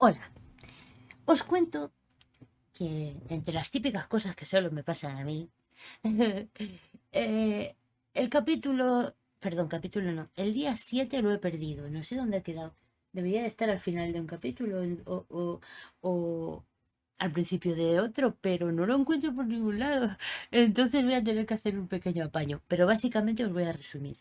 Hola, os cuento que entre las típicas cosas que solo me pasan a mí, el capítulo no, el día 7 lo he perdido, no sé dónde ha quedado. Debería de estar al final de un capítulo o al principio de otro, pero no lo encuentro por ningún lado. Entonces voy a tener que hacer un pequeño apaño, pero básicamente os voy a resumir.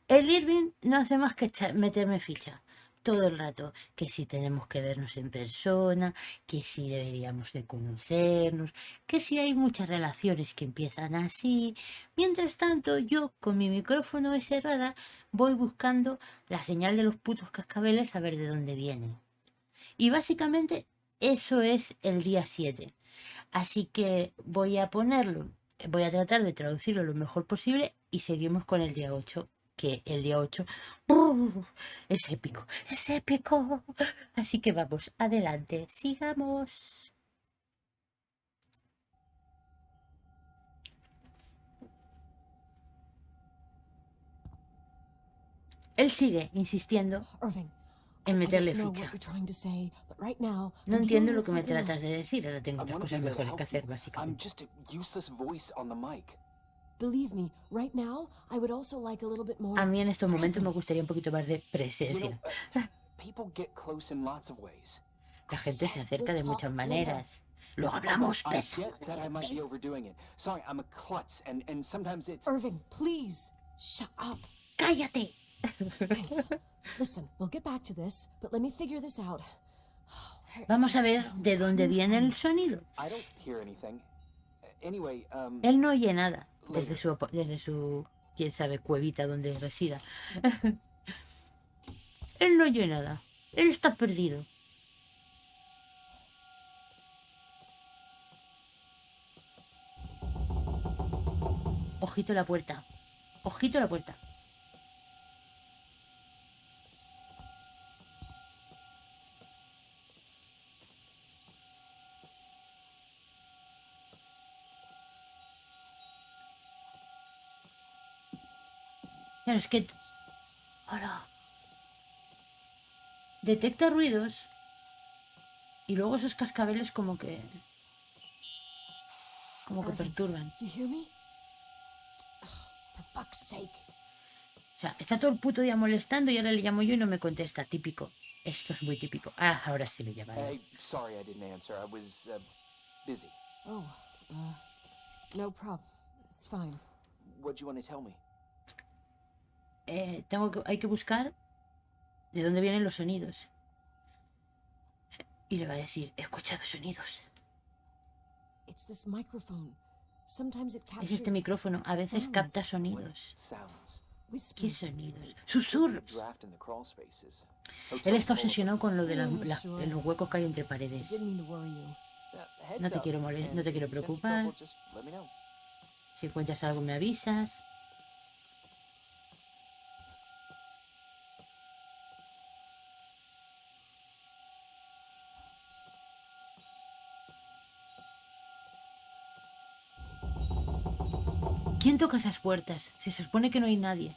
El Irving no hace más que meterme ficha todo el rato, que si tenemos que vernos en persona, que si deberíamos de conocernos, que si hay muchas relaciones que empiezan así. Mientras tanto, yo con mi micrófono cerrada voy buscando la señal de los putos cascabeles a ver de dónde viene. Y básicamente eso es el día 7. Así que voy a tratar de traducirlo lo mejor posible y seguimos con el día 8, que el día 8 es épico, es épico. Así que vamos, adelante, sigamos. Él sigue insistiendo Irving, en I don't meterle know what ficha. you're trying to say, but right now No I'm entiendo dealing lo with que me something tratas de else. decir, ahora tengo I otras want to cosas be there to mejores que help hacer, you. I'm básicamente. just a useless voice on the mic. Believe me, right now I would also like a little bit more A mí en estos momentos me presence. gustaría un poquito más de You know, presencia. people get close in lots of ways. La I gente se said we'll acerca de talk muchas later. maneras. Lo Look, hablamos I get that I might be pesadamente. overdoing it. Sorry, I'm a klutz, and sometimes it's... Irving, please, shut up. ¡Cállate! Thanks. Listen, we'll get back to this, but let me figure this out. Where is Vamos a this ver sound de dónde coming viene el from? sonido. I don't hear anything. Anyway, Él no oye nada later. desde su, quién sabe, cuevita donde resida. Él no oye nada. Él está perdido. Ojito la puerta. Ojito la puerta. Claro, es que... ¡Hola! Detecta ruidos y luego esos cascabeles como que Irving, perturban. you hear me? For fuck's sake. O sea, está todo el puto día molestando y ahora le llamo yo y no me contesta. Típico. Esto es muy típico. Ah, ahora sí me llama. Hey, sorry I didn't answer. I was busy. Oh, no problem. It's fine. What do you want to tell me? Hay que buscar de dónde vienen los sonidos. Y le va a decir, he escuchado sonidos. It's this microphone. Sometimes it Es captures este micrófono. A veces sounds. capta What sonidos. sounds? ¿Qué Whispers. sonidos? Susurros. Draft in the crawl spaces. Él está Hotels full of them. obsesionado con lo de Sure. los huecos que hay entre paredes. Didn't mean to worry you. Heads No te up, quiero and no te quiero if you sense preocupar. trouble, just let me know. Si encuentras algo me avisas. ¿Quién toca esas puertas? Si se supone que no hay nadie.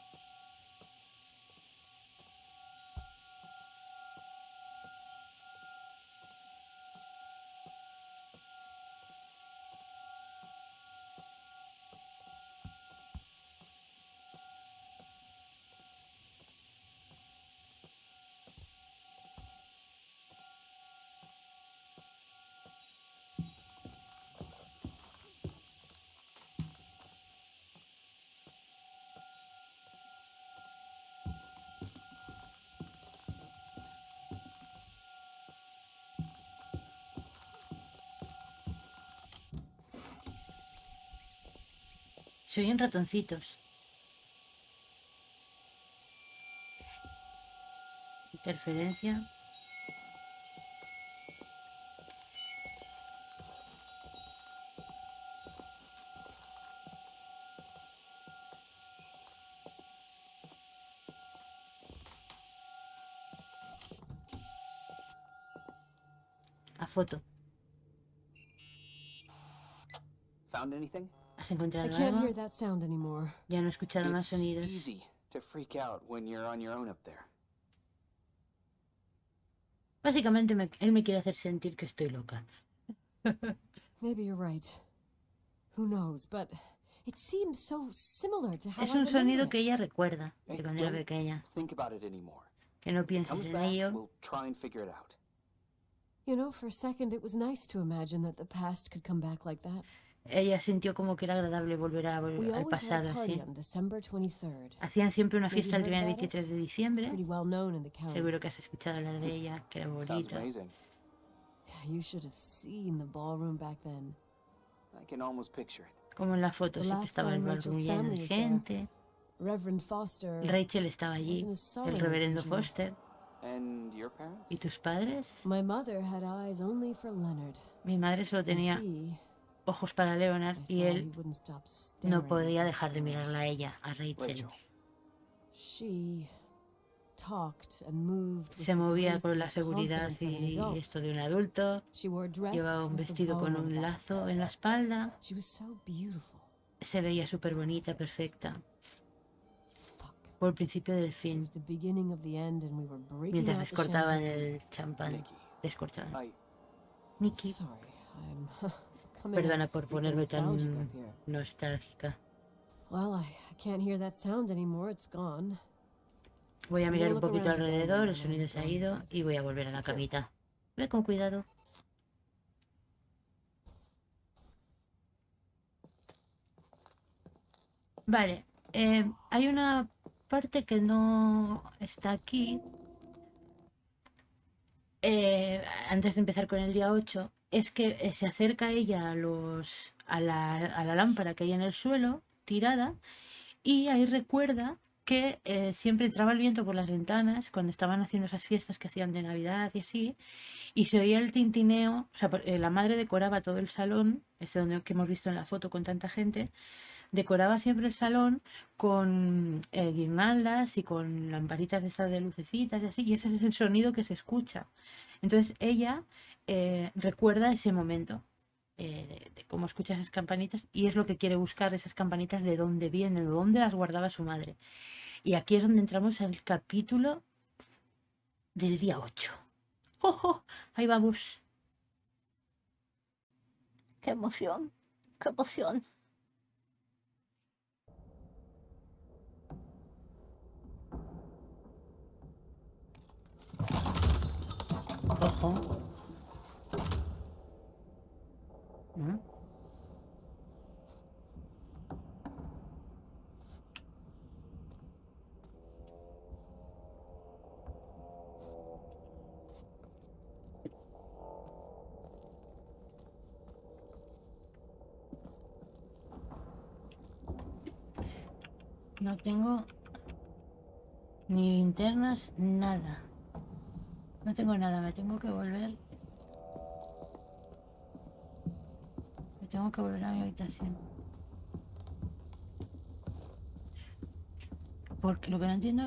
Se oyen ratoncitos. Interferencia. A foto. Found anything? ¿Has I encontrado can't algo? hear that sound anymore. Ya no he escuchado más It's sonidos. easy to freak out when you're on your own up there. Básicamente él me quiere hacer sentir que estoy loca. Maybe you're right. Who knows, but it seemed so similar to how Es I un sonido remember que it. ella recuerda Hey, de cuando era don't pequeña. think about it anymore. Que no It pienses comes en back, ello. we'll try and figure it out. You know, for a second it was nice to imagine that the past could come back like that. Ella sintió como que era agradable volver We al always had a pasado party así. on December 23rd. Hacían siempre una Maybe fiesta el heard día about it? 23 de It's diciembre. pretty well known in the county. Seguro que has escuchado hablar de ella, que era Sounds bonita. amazing. You should have seen the ballroom back then. I can almost picture it. Como en la foto, The siempre last estaba el time ballroom Rachel's lleno family de was there. gente. Reverend Foster Rachel estaba allí, wasn't as sorry el as reverendo usual. Foster. And your parents? ¿Y tus padres? My mother had eyes only for Leonard. Mi madre solo And tenía he, ojos para Leonard I y saw he él wouldn't stop staring no at podía her. dejar de mirarla a ella, a Rachel. Rachel. She talked and moved with Se the movía grace con and la seguridad confidence of an y adult. esto de un adulto. She wore a dress Llevaba un with a vestido bow con on the un back. lazo en la espalda. She was so beautiful. Se veía súper bonita, perfecta. Fuck. Fue el principio del It fin. was the beginning of the end and we were breaking Mientras out the descortaban champagne. el champán. Nicky. Descortaban. I Nikki, Sorry, I'm coming perdona out por freaking ponerme nostalgic tan up here. nostálgica. Well, I can't hear that sound anymore. It's gone. Voy a I'm mirar gonna un look poquito around again alrededor, and el then sonido I'll se ha go ido to bed. y voy a volver a la camita. Ve con cuidado. Vale, hay una parte que no está aquí. Antes de empezar con el día 8, es que se acerca ella a la lámpara que hay en el suelo, tirada, y ahí recuerda que siempre entraba el viento por las ventanas cuando estaban haciendo esas fiestas que hacían de Navidad y así, y se oía el tintineo. O sea, la madre decoraba todo el salón, ese donde que hemos visto en la foto con tanta gente, decoraba siempre el salón con guirnaldas y con lamparitas de estas de lucecitas y así, y ese es el sonido que se escucha. Entonces ella recuerda ese momento de cómo escucha esas campanitas, y es lo que quiere buscar, esas campanitas, de dónde vienen, de dónde las guardaba su madre. Y aquí es donde entramos al capítulo del día 8. ¡Oh, oh! Ahí vamos. ¡Qué emoción! ¡Qué emoción! Ojo. ¿Mm? No tengo ni linternas, nada. No tengo nada, me tengo que volver. Me tengo que volver a mi habitación. Porque lo que no entiendo,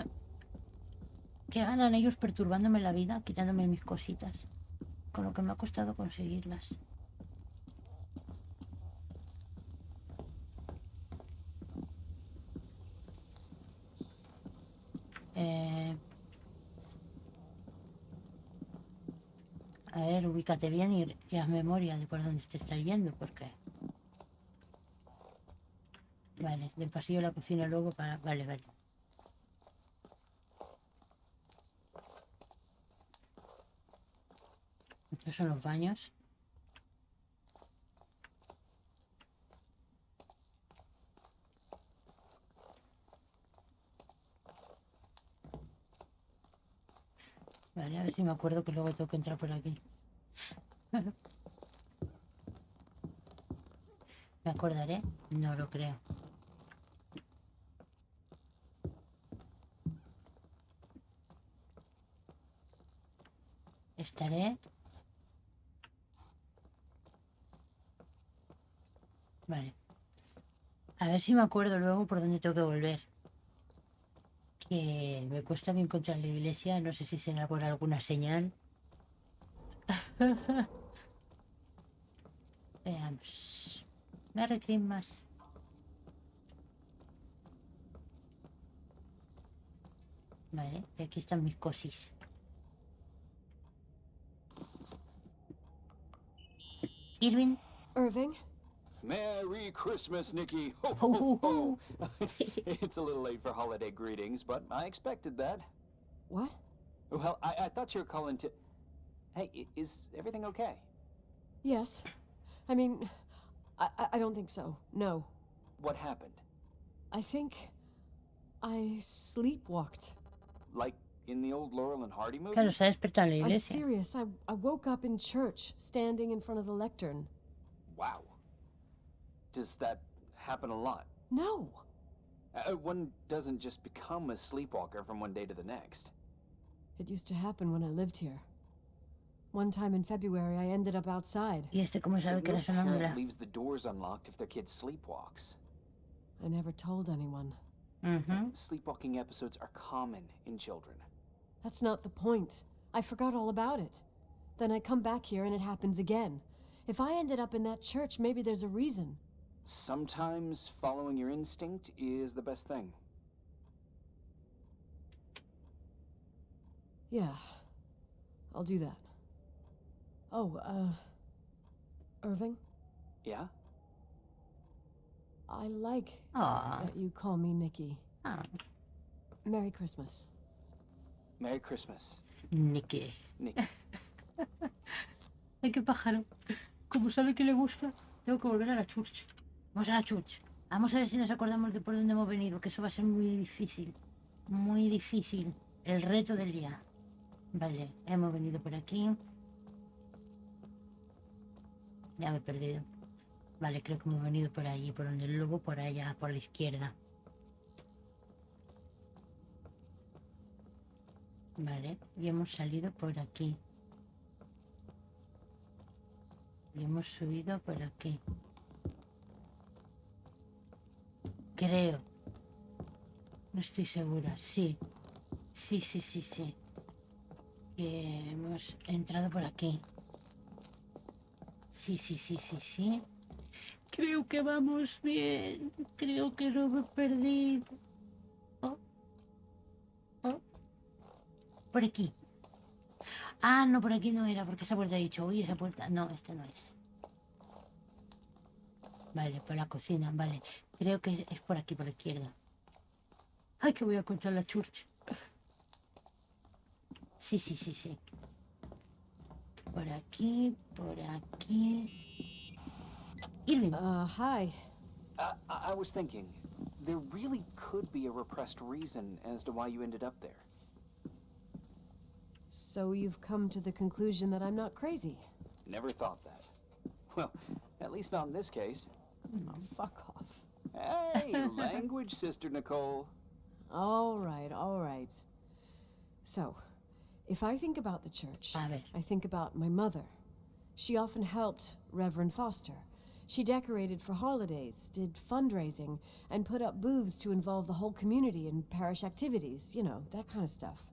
¿qué ganan ellos perturbándome la vida, quitándome mis cositas? Con lo que me ha costado conseguirlas. A ver, ubícate bien y haz memoria de por dónde te estás yendo, porque... Vale, del pasillo a la cocina luego para... Vale, vale. Estos son los baños. Vale, a ver si me acuerdo que luego tengo que entrar por aquí. ¿Me acordaré? No lo creo. Estaré... Vale. A ver si me acuerdo luego por dónde tengo que volver. Que me cuesta bien encontrar la iglesia. No sé si será por alguna señal. Veamos. Merry Christmas. Vale, y aquí están mis cosis. Irving. Irving? Merry Christmas, Nikki. Ho, Ho, ho, ho, ho. It's a little late for holiday greetings, but I expected that. What? Well, I thought you were calling to... Hey, is everything okay? Yes. I mean, I don't think so. No. What happened? I think I sleepwalked. Like in the old Laurel and Hardy movie? Claro, se ha despertado en la I'm iglesia. serious. I woke up in church, standing in front of the lectern. Wow. Does that happen a lot? No. One doesn't just become a sleepwalker from one day to the next. It used to happen when I lived here. One time in February, I ended up outside. ¿Y este cómo sabe que No era sonámbula? parent leaves the doors unlocked if their kid sleepwalks. I never told anyone. Sleepwalking episodes are common in children. That's not the point. I forgot all about it. Then I come back here and it happens again. If I ended up in that church, maybe there's a reason. Sometimes following your instinct is the best thing. Yeah. I'll do that. Oh, Irving? Yeah? I like Ah, that you call me Nikki. ah. Merry Christmas. Merry Christmas, Nicky. Nick. Ay, qué pájaro. Como sabe que le gusta, tengo que volver a la church. Vamos a la church. Vamos a ver si nos acordamos de por dónde hemos venido, que eso va a ser muy difícil. Muy difícil. El reto del día. Vale, hemos venido por aquí. Ya me he perdido. Vale, creo que hemos venido por allí, por donde el lobo, por allá, por la izquierda. Vale, y hemos salido por aquí. Y hemos subido por aquí. Creo. No estoy segura. Sí. Sí. Que hemos entrado por aquí. Sí. Creo que vamos bien. Creo que no me he perdido. Oh. Por aquí. Ah, no, por aquí no era, porque esa puerta he dicho, uy, esa puerta. No, esta no es. Vale, por la cocina, vale. Creo que es por aquí, por la izquierda. Ay, que voy a encontrar la church. Sí. Por aquí. Irving. Hi. I was thinking, there really could be a repressed reason as to why you ended up there. So you've come to the conclusion that I'm not crazy. Never thought that. Well, at least not in this case. Oh, fuck off. Hey, language, Sister Nicole. All right. So, if I think about the church, A ver. I think about my mother. She often helped Reverend Foster. She decorated for holidays, did fundraising, and put up booths to involve the whole community in parish activities, you know, that kind of stuff.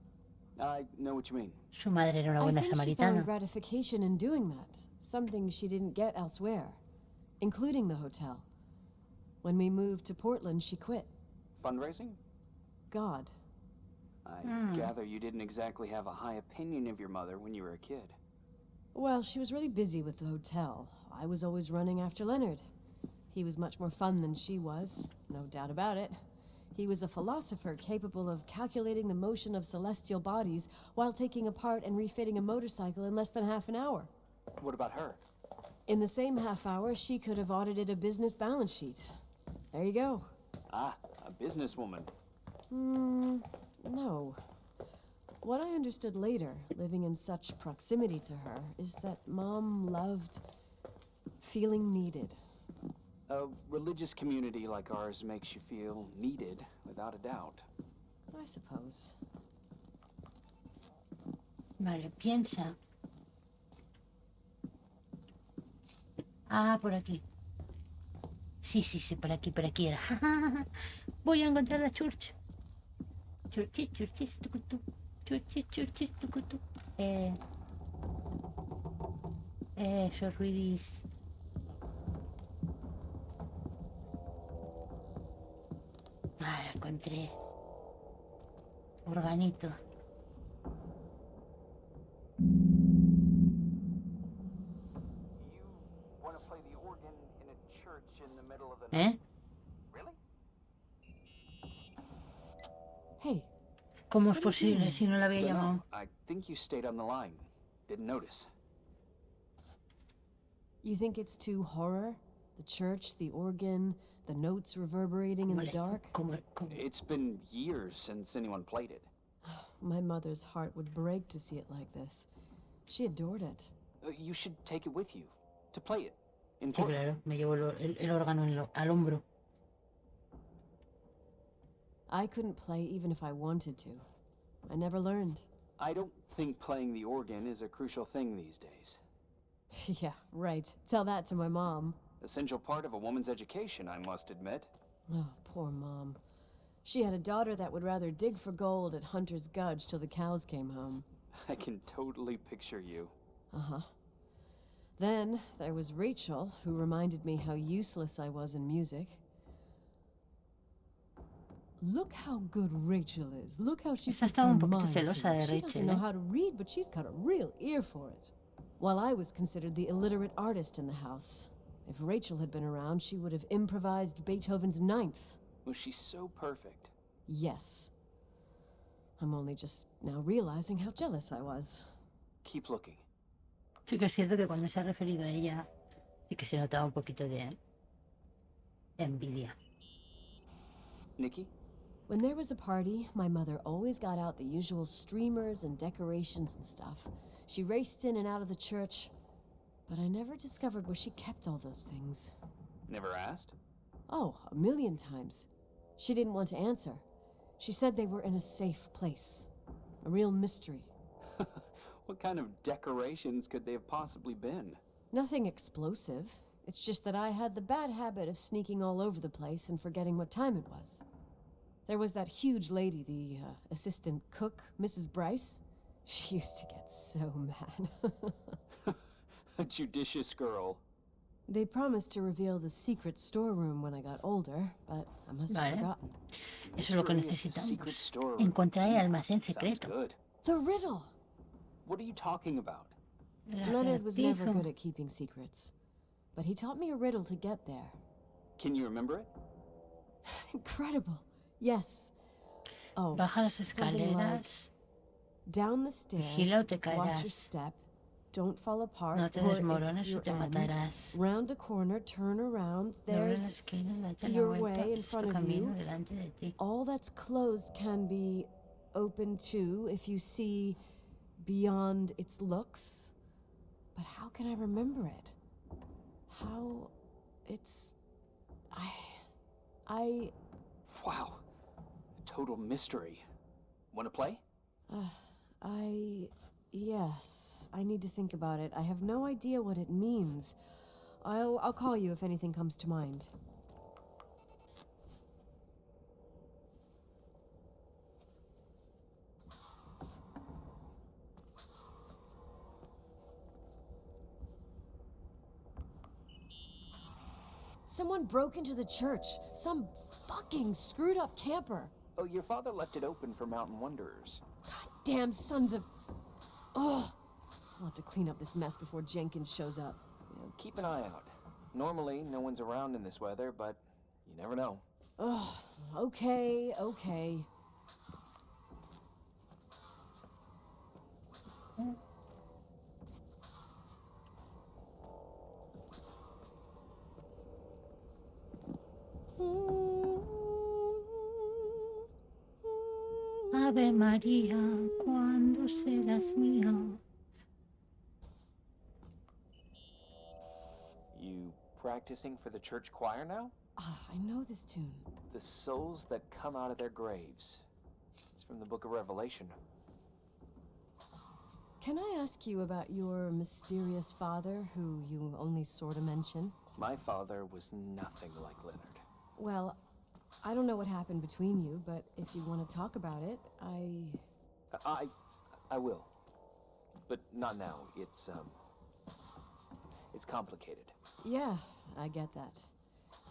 I know what you mean. Su madre era una I buena think she samaritana. found gratification in doing that, something she didn't get elsewhere, including the hotel. When we moved to Portland, she quit. Fundraising? God. I gather you didn't exactly have a high opinion of your mother when you were a kid. Well, she was really busy with the hotel. I was always running after Leonard. He was much more fun than she was, no doubt about it. He was a philosopher capable of calculating the motion of celestial bodies while taking apart and refitting a motorcycle in less than half an hour. What about her? In the same half hour, she could have audited a business balance sheet. There you go. Ah, a businesswoman. No. What I understood later, living in such proximity to her, is that Mom loved feeling needed. A religious community like ours makes you feel needed, without a doubt. I suppose. Vale, piensa. Ah, por aquí. Sí, por aquí era. Voy a encontrar la church. Churchis, tucutú. Churchis, tucutú. Esos ruidis. encontré. Organito. You want to play the organ in a church in the middle of the ¿Eh? night? Really? Hey, ¿Cómo es posible si no la había Dunno. llamado? I think you stayed on the line. Didn't notice. you think it's too horror? The church, the organ, the notes reverberating in the dark? It's been years since anyone played it. My mother's heart would break to see it like this. She adored it. You should take it with you to play it. In Sí, claro, me llevo el órgano al hombro. I couldn't play even if I wanted to. I never learned. I don't think playing the organ is a crucial thing these days. Yeah, right. Tell that to my mom. Essential part of a woman's education, I must admit. Oh, poor mom. She had a daughter that would rather dig for gold at Hunter's Gulch till the cows came home. I can totally picture you. Uh-huh. Then there was Rachel, who reminded me how useless I was in music. Look how good Rachel is. Look how she Esta puts estaba her un poquito mind to celosa it. de She doesn't know Rachel, how to read, but she's got a real ear for it. While I was considered the illiterate artist in the house. If Rachel had been around, she would have improvised Beethoven's Ninth. Was she so perfect? Yes. I'm only just now realizing how jealous I was. Keep looking. Sí que es cierto que cuando se ha referido a ella, sí que se notaba un poquito de envidia. Nikki? When there was a party, my mother always got out the usual streamers and decorations and stuff. She raced in and out of the church, but I never discovered where she kept all those things. Never asked? Oh, a million times. She didn't want to answer. She said they were in a safe place. A real mystery. What kind of decorations could they have possibly been? Nothing explosive. It's just that I had the bad habit of sneaking all over the place and forgetting what time it was. There was that huge lady, the assistant cook, Mrs. Bryce. She used to get so mad. A judicious girl. They promised to reveal the secret storeroom when I got older, but I must have Vale. forgotten. Eso es lo que necesitamos. Encontrar el almacén secreto. Good. The riddle! What are you talking about? El Leonard was never acertijo. good at keeping secrets, but he taught me a riddle to get there. Can you remember it? Incredible. Yes. Oh, Baja las something like, escaleras. down the stairs, Vigila o te watch your caerás. step, don't fall apart, No te or it's desmorones o your te end. matarás. Round a corner, turn around, Doble la there's esquina, date la your vuelta, way in es front tu of camino you. delante de ti. All that's closed can be open too if you see beyond its looks. But how can I remember it? How it's... I... Wow. A total mystery. Want to play? Yes, I need to think about it. I have no idea what it means. I'll call you if anything comes to mind. Someone broke into the church. Some fucking screwed up camper. Oh, your father left it open for mountain wanderers. Damn sons of... Oh, I'll have to clean up this mess before Jenkins shows up. Keep an eye out. Normally, no one's around in this weather, but you never know. Oh, okay. Ave María, ¿cuándo serás mía? You practicing for the church choir now? I know this tune. The souls that come out of their graves. It's from the book of Revelation. Can I ask you about your mysterious father, who you only sort of mention? My father was nothing like Leonard. Well, I don't know what happened between you, but if you want to talk about it, I will. But not now. It's complicated. Yeah, I get that.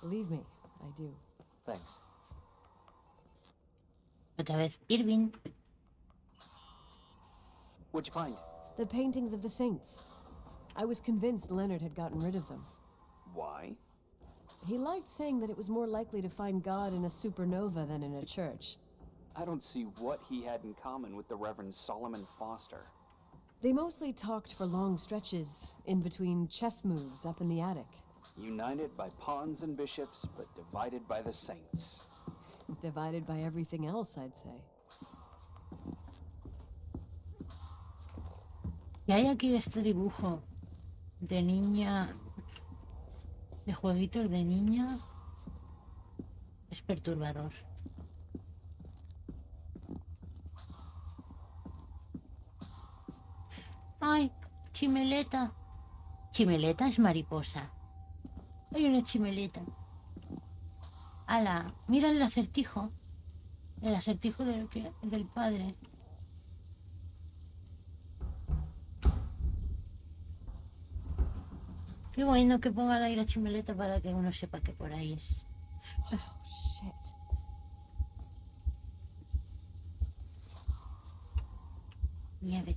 Believe me, I do. Thanks. Otra vez, Irving. What'd you find? The paintings of the saints. I was convinced Leonard had gotten rid of them. Why? He liked saying that it was more likely to find God in a supernova than in a church. I don't see what he had in common with the Reverend Solomon Foster. They mostly talked for long stretches, in between chess moves up in the attic. United by pawns and bishops, but divided by the saints. Divided by everything else, I'd say. Y hay aquí este dibujo de niña, de jueguitos de niña. Es perturbador. ¡Ay! Chimeleta. Chimeleta es mariposa. Hay una chimeleta. ¡Hala! Mira el acertijo. El acertijo del padre. Qué bueno que pongan ahí la chimeleta para que uno sepa que por ahí es. Oh, shit. Nieve.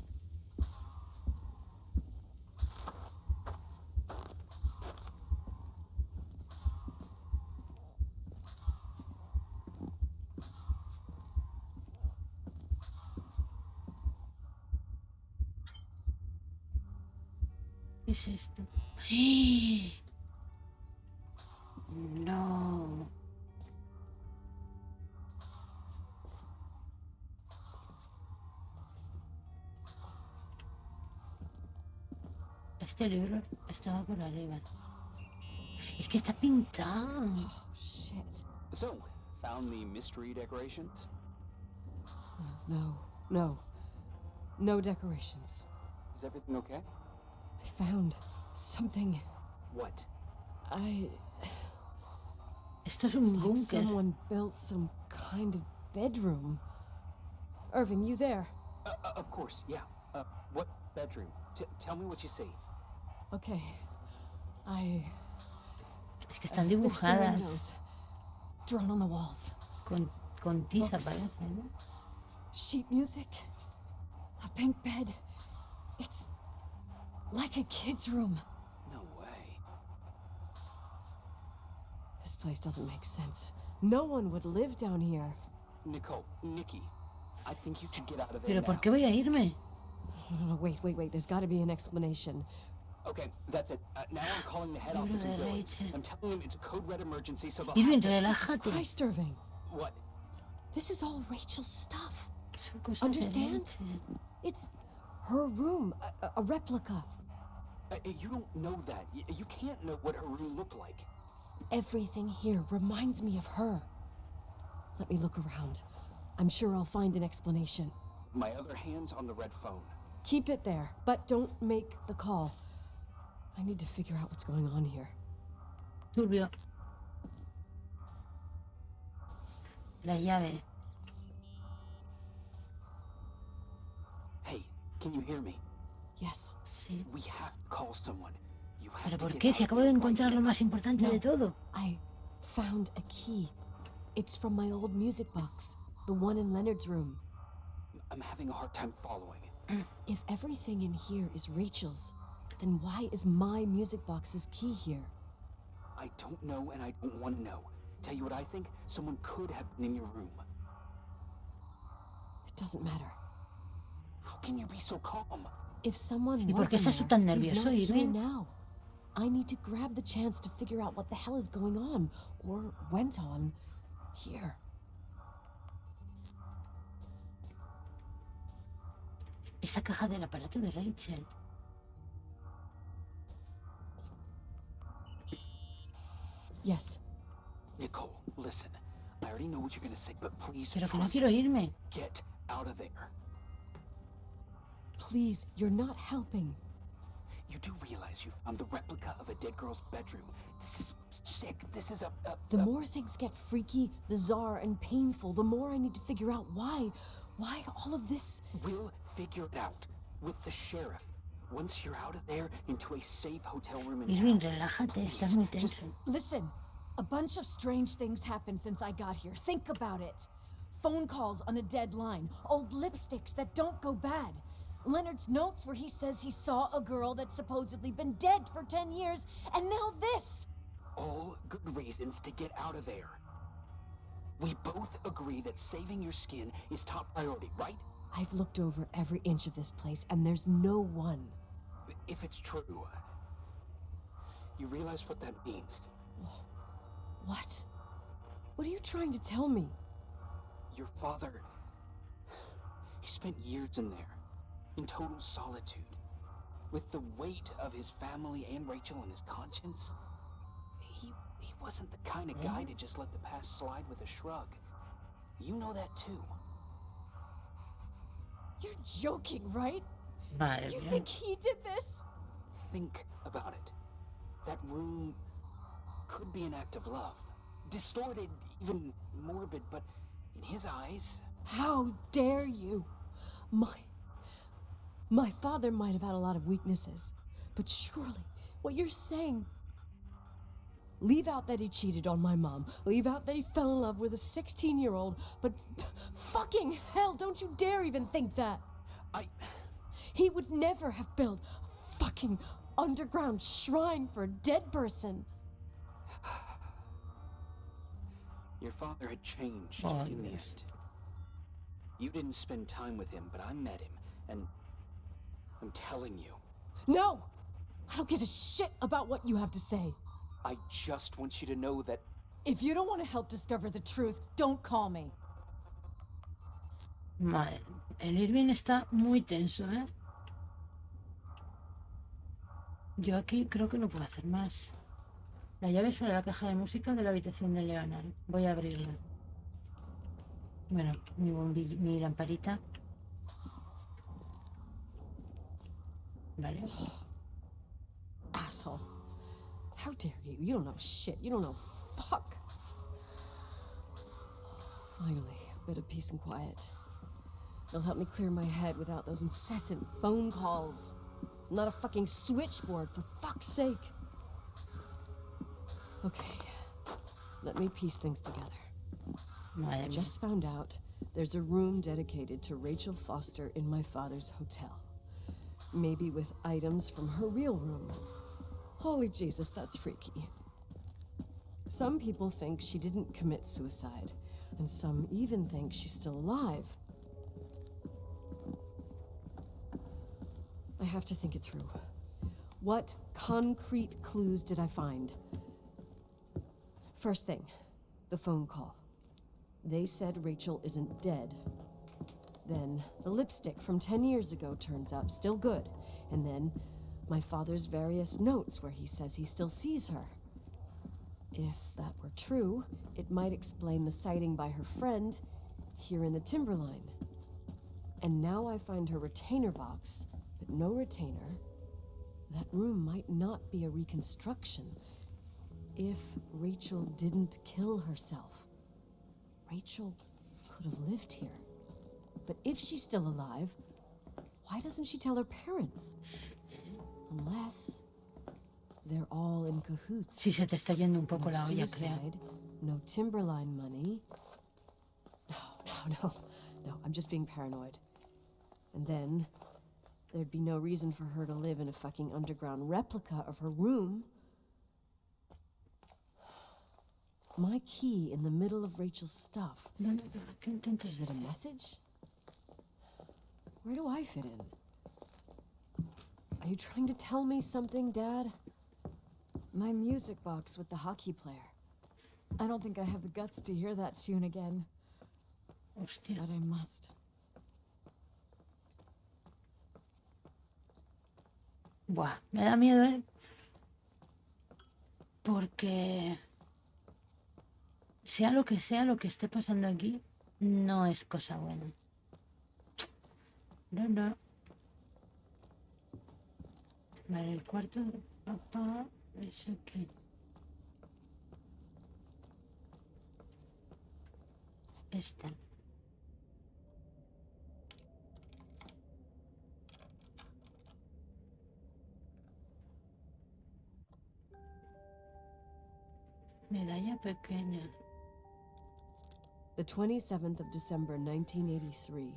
¿Qué es esto? ¡Eh! No. Este libro estaba por arriba. Es que está pintado. Oh, shit. So, found the mystery decorations? No decorations. Is everything okay? I found something. What? Esto es It's un like búnker. someone built some kind of bedroom. Irving, you there? Of course, yeah. What bedroom? Tell me what you see. Okay. Es que están There's some dibujadas windows drawn on the walls. con tiza, Books. parece, ¿no? Sheet music. A pink bed. It's like a kid's room. No way. This place doesn't make sense. No one would live down here. Nikki, I think you should get out of there Pero now. ¿por qué voy a irme? No, wait. There's got to be an explanation. Okay, that's it. Now I'm calling the head Libro office in de Village. Rachel. I'm telling them it's a code red emergency, so they'll Irving, have to... relájate. Christ, Irving. What? This is all Rachel's stuff. Son cosas de Understand? Rachel. It's her room, a replica. You don't know that. You can't know what her room looked like. Everything here reminds me of her. Let me look around. I'm sure I'll find an explanation. My other hand's on the red phone. Keep it there, but don't make the call. I need to figure out what's going on here. Turbio. La llave. Hey, can you hear me? Yes. Sí. We have to call someone. You have ¿Pero to por get qué? out Si of acabo de here encontrar right lo now. más importante de todo. I found a key. It's from my old music box, the one in Leonard's room. I'm having a hard time following. If everything in here is Rachel's, then why is my music box's key here? I don't know and I don't want to know. Tell you what I think? Someone could have been in your room. It doesn't matter. How can you be so calm? If someone ¿Y por was qué in estás tú there, tan he's nervioso, not here Irving? now. I need to grab the chance to figure out what the hell is going on, or went on, here. Esa caja del aparato de Rachel. Yes. Nicole, listen. I already know what you're gonna say, but please Pero que no trust quiero me. irme. Get out of there. Please, you're not helping. You do realize you found the replica of a dead girl's bedroom. This is sick. This is The more things get freaky, bizarre, and painful, the more I need to figure out why all of this. We'll figure it out with the sheriff. Once you're out of there, into a safe hotel room in Irving, town. relájate, estás muy Just tenso. Listen, a bunch of strange things happened since I got here. Think about it. phone calls on a dead line, old lipsticks that don't go bad. Leonard's notes where he says he saw a girl that's supposedly been dead for 10 years, and now this! All good reasons to get out of there. We both agree that saving your skin is top priority, right? I've looked over every inch of this place, and there's no one. If it's true, you realize what that means. What? What are you trying to tell me? Your father, he spent years in there, in total solitude, with the weight of his family and Rachel on his conscience. He wasn't the kind of guy to just let the past slide with a shrug. You know that too. You're joking, right? Madre You mía. think he did this? Think about it. That room could be an act of love. Distorted, even morbid, but in his eyes... How dare you? My father might have had a lot of weaknesses, but surely what you're saying... Leave out that he cheated on my mom. Leave out that he fell in love with a 16-year-old, but fucking hell, don't you dare even think that. He would never have built a fucking underground shrine for a dead person. Your father had changed Oh, in the yes. end. You didn't spend time with him, but I met him, and I'm telling you, No! I don't give a shit about what you have to say. I just want you to know that... If you don't want to help discover the truth, don't call me. Madre, el Irving está muy tenso, ¿eh? Yo aquí creo que no puedo hacer más. La llave es para la caja de música de la habitación de Leonard. Voy a abrirla. Bueno, mi lamparita. Vale. Asshole. How dare you? You don't know shit. You don't know fuck. Finally, a bit of peace and quiet. It'll help me clear my head without those incessant phone calls. Not a fucking switchboard, for fuck's sake. Okay, let me piece things together. Madre I mía. just found out there's a room dedicated to Rachel Foster in my father's hotel. Maybe with items from her real room. Holy Jesus, that's freaky. Some people think she didn't commit suicide, and some even think she's still alive. I have to think it through. What concrete clues did I find? First thing, the phone call. They said Rachel isn't dead. Then the lipstick from 10 years ago turns up, still good. And then my father's various notes where he says he still sees her. If that were true, it might explain the sighting by her friend here in the Timberline. And now I find her retainer box, but no retainer. That room might not be a reconstruction. If Rachel didn't kill herself, Rachel could have lived here. But if she's still alive, why doesn't she tell her parents? Unless they're all in cahoots. Sí, se te está yendo un poco No la olla, creo. suicide, no Timberline money. No, I'm just being paranoid. And then there'd be no reason for her to live in a fucking underground replica of her room. My key in the middle of Rachel's stuff. No, ¿qué intentas Is it a decir? message? Where do I fit in? Are you trying to tell me something, Dad? My music box with the hockey player. I don't think I have the guts to hear that tune again. Hostia. But I must. Buah, me da miedo, ¿eh? Porque sea lo que esté pasando aquí, no es cosa buena. No. Vale, el cuarto de papá es aquí. Esta. Medalla pequeña. The 27th of December, 1983.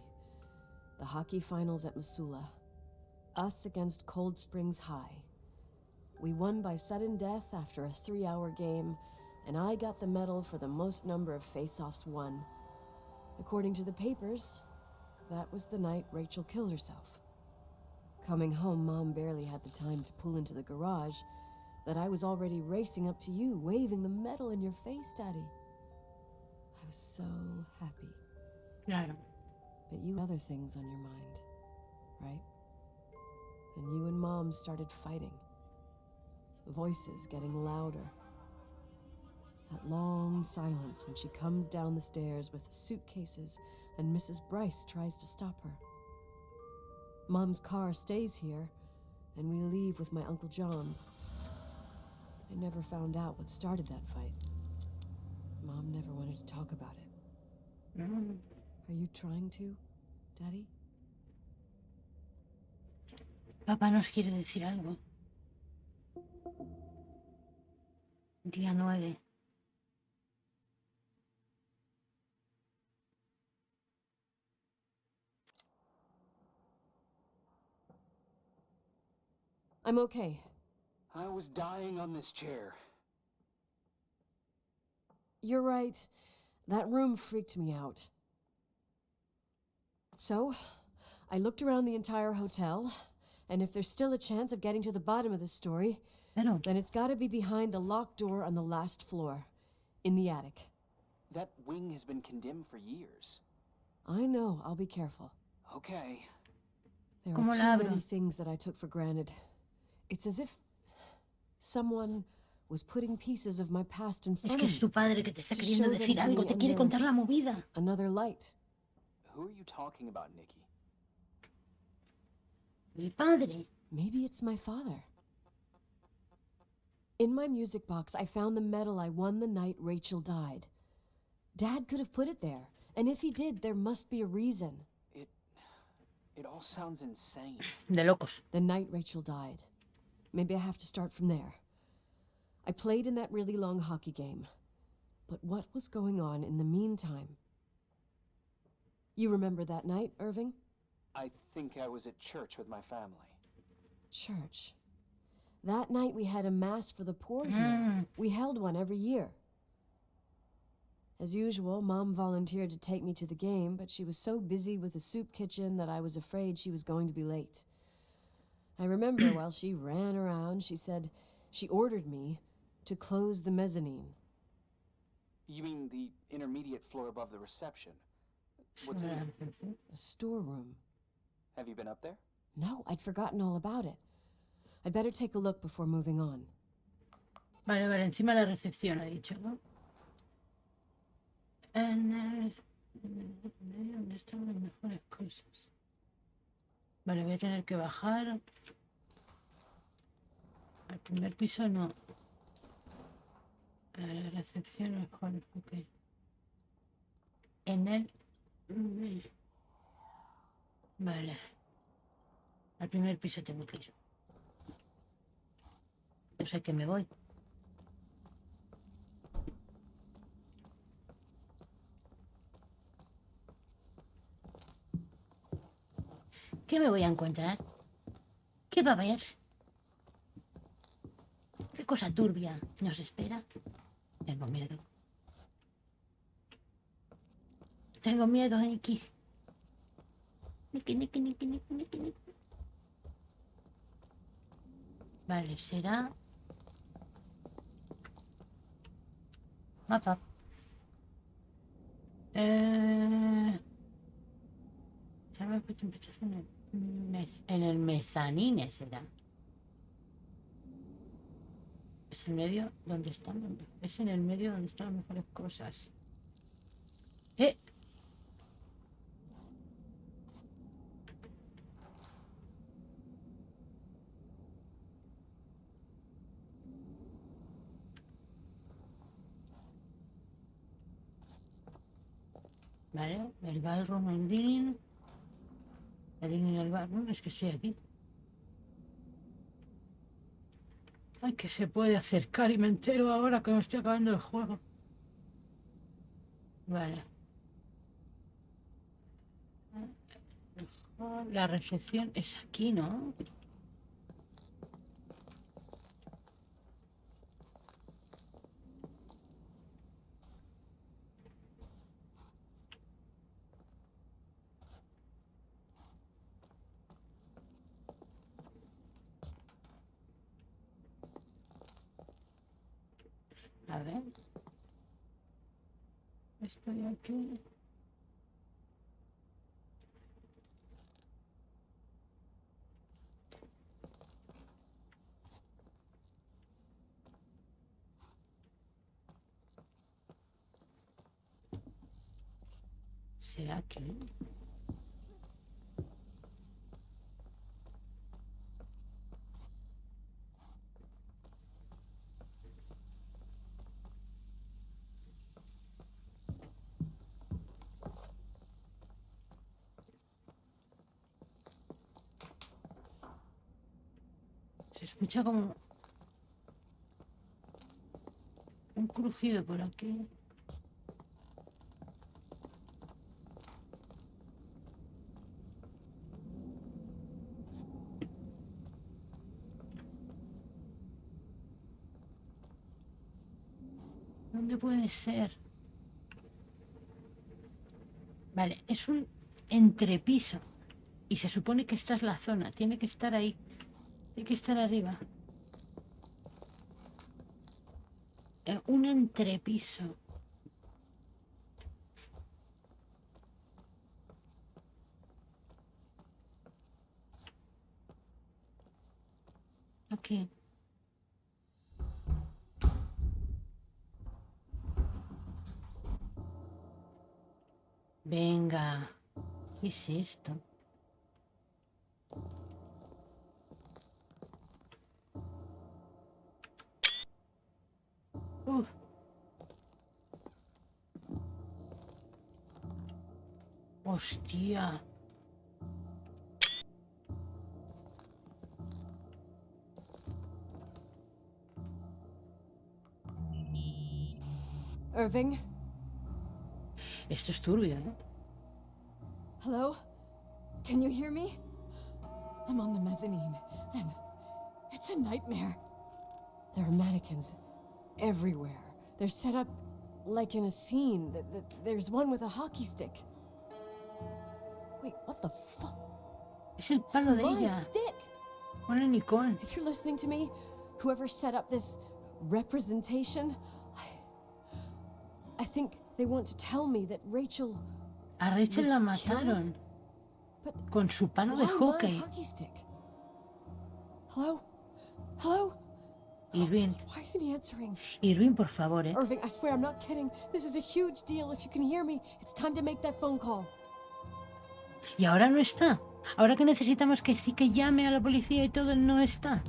The hockey finals at Missoula. Us against Cold Springs High. We won by sudden death after a 3-hour game, and I got the medal for the most number of face-offs won. According to the papers, that was the night Rachel killed herself. Coming home, Mom barely had the time to pull into the garage that I was already racing up to you, waving the medal in your face, Daddy. I was so happy. Claro. But you had other things on your mind, right? And you and Mom started fighting. The voices getting louder. That long silence when she comes down the stairs with suitcases and Mrs. Bryce tries to stop her. Mom's car stays here, and we leave with my Uncle John's. I never found out what started that fight. Mom never wanted to talk about it. Mm. Are you trying to, Daddy? Papá nos quiere decir algo. Día 9. I'm okay. I was dying on this chair. You're right. That room freaked me out. So, I looked around the entire hotel, and if there's still a chance of getting to the bottom of this story, Pero, then it's gotta be behind the locked door on the last floor, in the attic. That wing has been condemned for years. I know, I'll be careful. Okay. There ¿Cómo are la too abro? many things that I took for granted. It's as if someone was putting pieces of my past in es front que of es me. tu padre que te está To queriendo show them decir to algo, me te and quiere then contar la movida. Another light. Who are you talking about, Nikki? Mi padre. Maybe it's my father. In my music box, I found the medal I won the night Rachel died. Dad could have put it there, and if he did, there must be a reason. It all sounds insane. De locos. The night Rachel died. Maybe I have to start from there. I played in that really long hockey game. But what was going on in the meantime? You remember that night, Irving? I think I was at church with my family. Church. That night we had a mass for the poor here. Mm. We held one every year. As usual, Mom volunteered to take me to the game, but she was so busy with the soup kitchen that I was afraid she was going to be late. I remember while she ran around, she said she ordered me to close the mezzanine. You mean the intermediate floor above the reception? What's in it? A storeroom. Have you been up there? No, I'd forgotten all about it. I'd better take a look before moving on. Vale, vale, encima de la recepción ha dicho, ¿no? En el medio donde están las mejores cosas. Vale, voy a tener que bajar. Al primer piso no. A la recepción mejor, ok. En el... Vale. Al primer piso tengo que ir. O sea que me voy. ¿Qué me voy a encontrar? ¿Qué va a haber? ¿Qué cosa turbia nos espera? Tengo miedo. Tengo miedo, Nikki. Nikki, Nikki, Nikki, Nikki, Nikki, Nikki. Vale, será... Mapa. Se me ha puesto un pechazo en el mezanine, será. Es el medio donde están. Es en el medio donde están las mejores cosas. ¡Eh! Vale, el ballroom en Dean. El Dean en el ballroom, es que estoy aquí. Ay, que se puede acercar y me entero ahora que me estoy acabando el juego. Vale. La recepción es aquí, ¿no? A ver. Estoy aquí. ¿Será aquí? Se escucha como un crujido por aquí. ¿Dónde puede ser? Vale, es un entrepiso. Y se supone que esta es la zona. Tiene que estar ahí. Tiene que estar arriba. Un entrepiso. Aquí. Venga. ¿Qué es esto? Uf. Hostia. Irving? Esto es turbio, ¿eh? Hello? Can you hear me? I'm on the mezzanine, and it's a nightmare. There are mannequins everywhere. They're set up like in a scene. There's one with a hockey stick. Wait, what the fuck? Es el It's palo de my ella. stick! Pone Nicole. If you're listening to me, whoever set up this representation, I think they want to tell me that Rachel A Rachel was la killed? mataron. But Con su palo de why my hockey. hockey stick? Hello? Hello? Irving. Why isn't he answering? Irving, por favor, ¿eh? Irving, I swear I'm not kidding. This is a huge deal. If you can hear me, it's time to make that phone call. Y ahora no está. Ahora que necesitamos que sí que llame a la policía y todo, no está.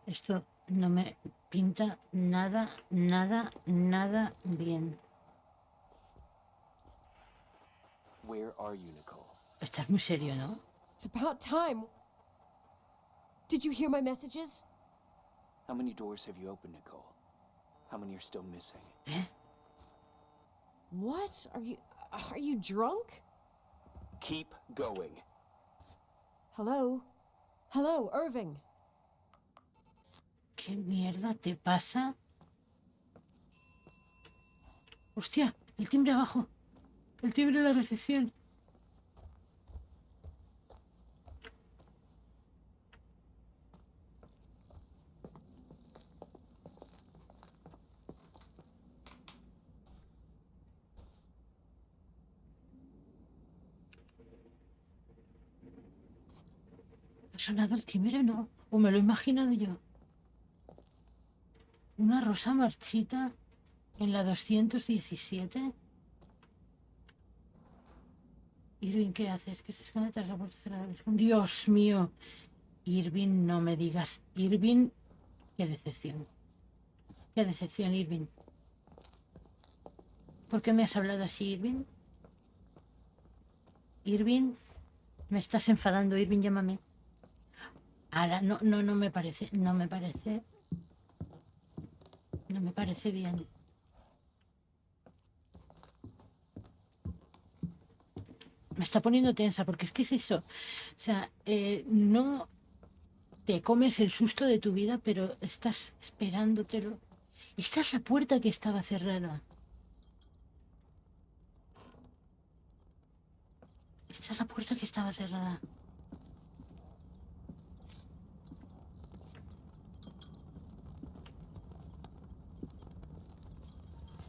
Esto no me pinta nada, nada, nada bien. Where are you, Nicole? Estás muy serio, ¿no? It's about time. Did you hear my messages? How many doors have you opened, Nicole? How many are still missing? ¿Eh? What? Are you drunk? Keep going. Hello? Hello, Irving. ¿Qué mierda te pasa? Hostia, el timbre abajo. El timbre de la recepción. ¿Ha sonado el timbre, no? ¿O me lo he imaginado yo? Una rosa marchita en la 217. Irving, ¿qué haces? Que se esconde tras la puerta cerrada. Dios mío. Irving, no me digas. Irving, qué decepción. Qué decepción, Irving. ¿Por qué me has hablado así, Irving? Irving, me estás enfadando, Irving, llámame. Ahora, no, no, no me parece, no me parece bien. Me está poniendo tensa, porque es que es eso. O sea, no te comes el susto de tu vida, pero estás esperándotelo. Esta es la puerta que estaba cerrada. Esta es la puerta que estaba cerrada.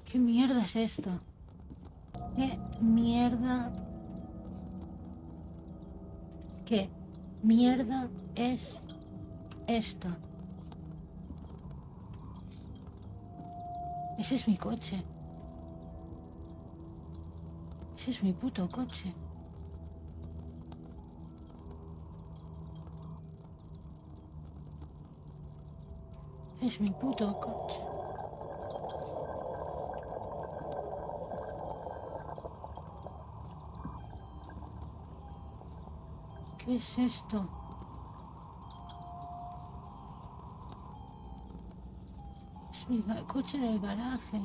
¿Qué mierda es esto? ¿Qué mierda? ¿Qué mierda es esto? Ese es mi coche. Ese es mi puto coche. Es mi puto coche. ¿Qué es esto? Es mi coche en el garaje.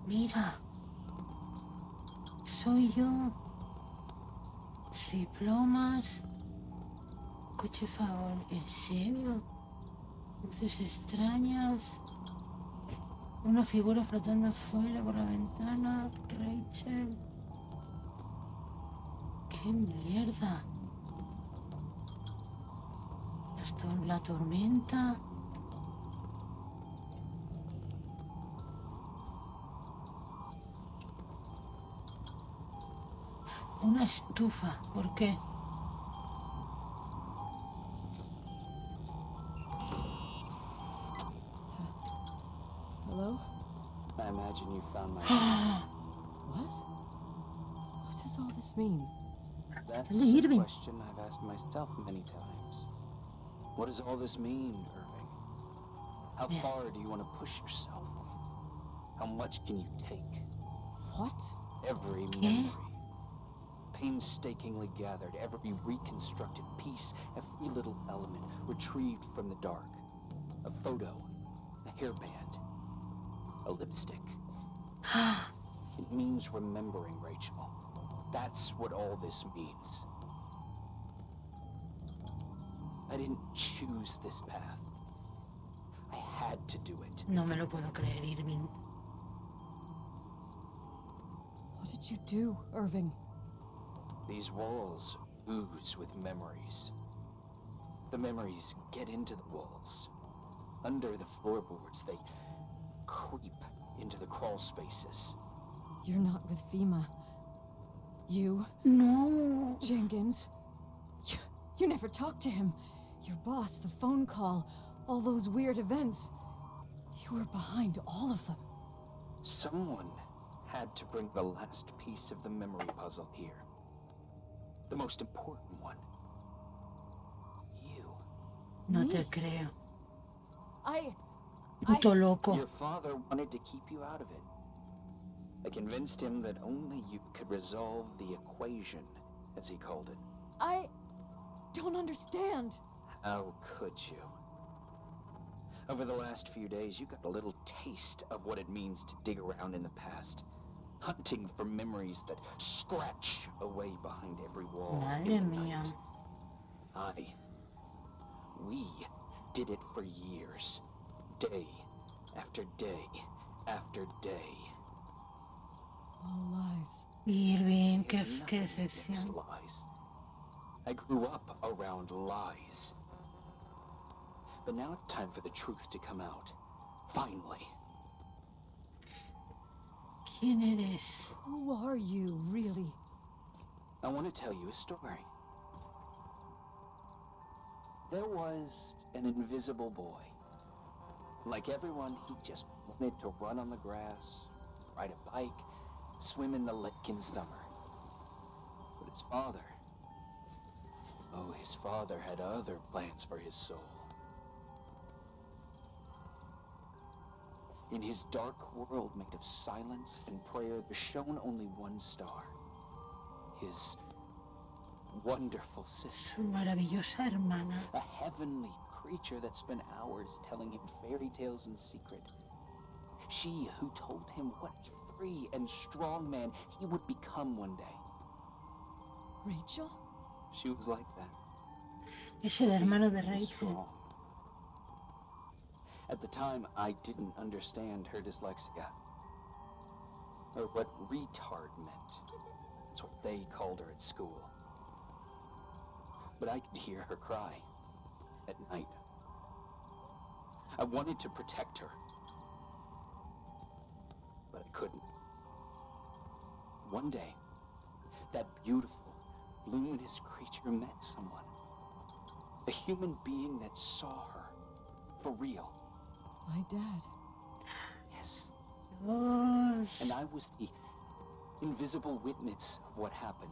Mira. Soy yo. Diplomas. Coche favor. ¿En serio? Luces extrañas. Una figura flotando afuera por la ventana. Rachel. ¡Qué mierda! La tormenta. Una estufa. ¿Por qué? Hello? I imagine you found my... What? What does all this mean? That's Dale, a Irving. question I've asked myself many times. What does all this mean, Irving? How Yeah. far do you want to push yourself? How much can you take? What? Every ¿Qué? memory, painstakingly gathered, every reconstructed piece, every little element retrieved from the dark. A photo, a hairband, a lipstick. It means remembering, Rachel. That's what all this means. I didn't choose this path. I had to do it. No me lo puedo creer, Irving. What did you do, Irving? These walls ooze with memories. The memories get into the walls. Under the floorboards, they creep into the crawl spaces. You're not with FEMA. You, No. Jenkins. You never talked to him. Your boss, the phone call, all those weird events. You were behind all of them. Someone had to bring the last piece of the memory puzzle here. The most important one. You. No Me? te creo. I... Puto loco. Your father wanted to keep you out of it. I convinced him that only you could resolve the equation, as he called it. I don't understand. How could you? Over the last few days, you got a little taste of what it means to dig around in the past. Hunting for memories that scratch away behind every wall Madre in the mía. night. We did it for years. Day after day after day. All lies. Irving, qué Nothing against decepción. lies. I grew up around lies. But now it's time for the truth to come out. Finally. ¿Quién eres? Who are you, really? I want to tell you a story. There was an invisible boy. Like everyone, he just wanted to run on the grass, ride a bike, swim in the lake in summer. his father. Oh, his father had other plans for his soul. In his dark world made of silence and prayer, there shone only one star. His wonderful sister. Su maravillosa hermana. A heavenly creature that spent hours telling him fairy tales in secret. She who told him what a free and strong man he would become one day. Rachel? She was like that. Es el hermano de Free and Rachel. strong. At the time, I didn't understand her dyslexia. Or what retard meant. That's what they called her at school. But I could hear her cry at night. I wanted to protect her, but I couldn't. One day, that beautiful, luminous creature met someone. A human being that saw her for real. My dad. Yes. Dios. And I was the invisible witness of what happened.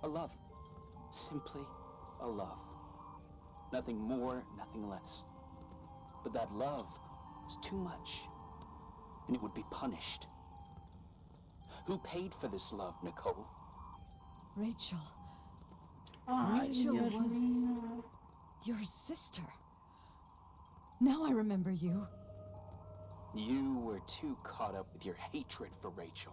A love. Simply a love. Nothing more, nothing less. But that love was too much, and it would be punished. Who paid for this love, Nicole? Rachel. Ay, Rachel Dios was- mío. Your sister. Now I remember you. You were too caught up with your hatred for Rachel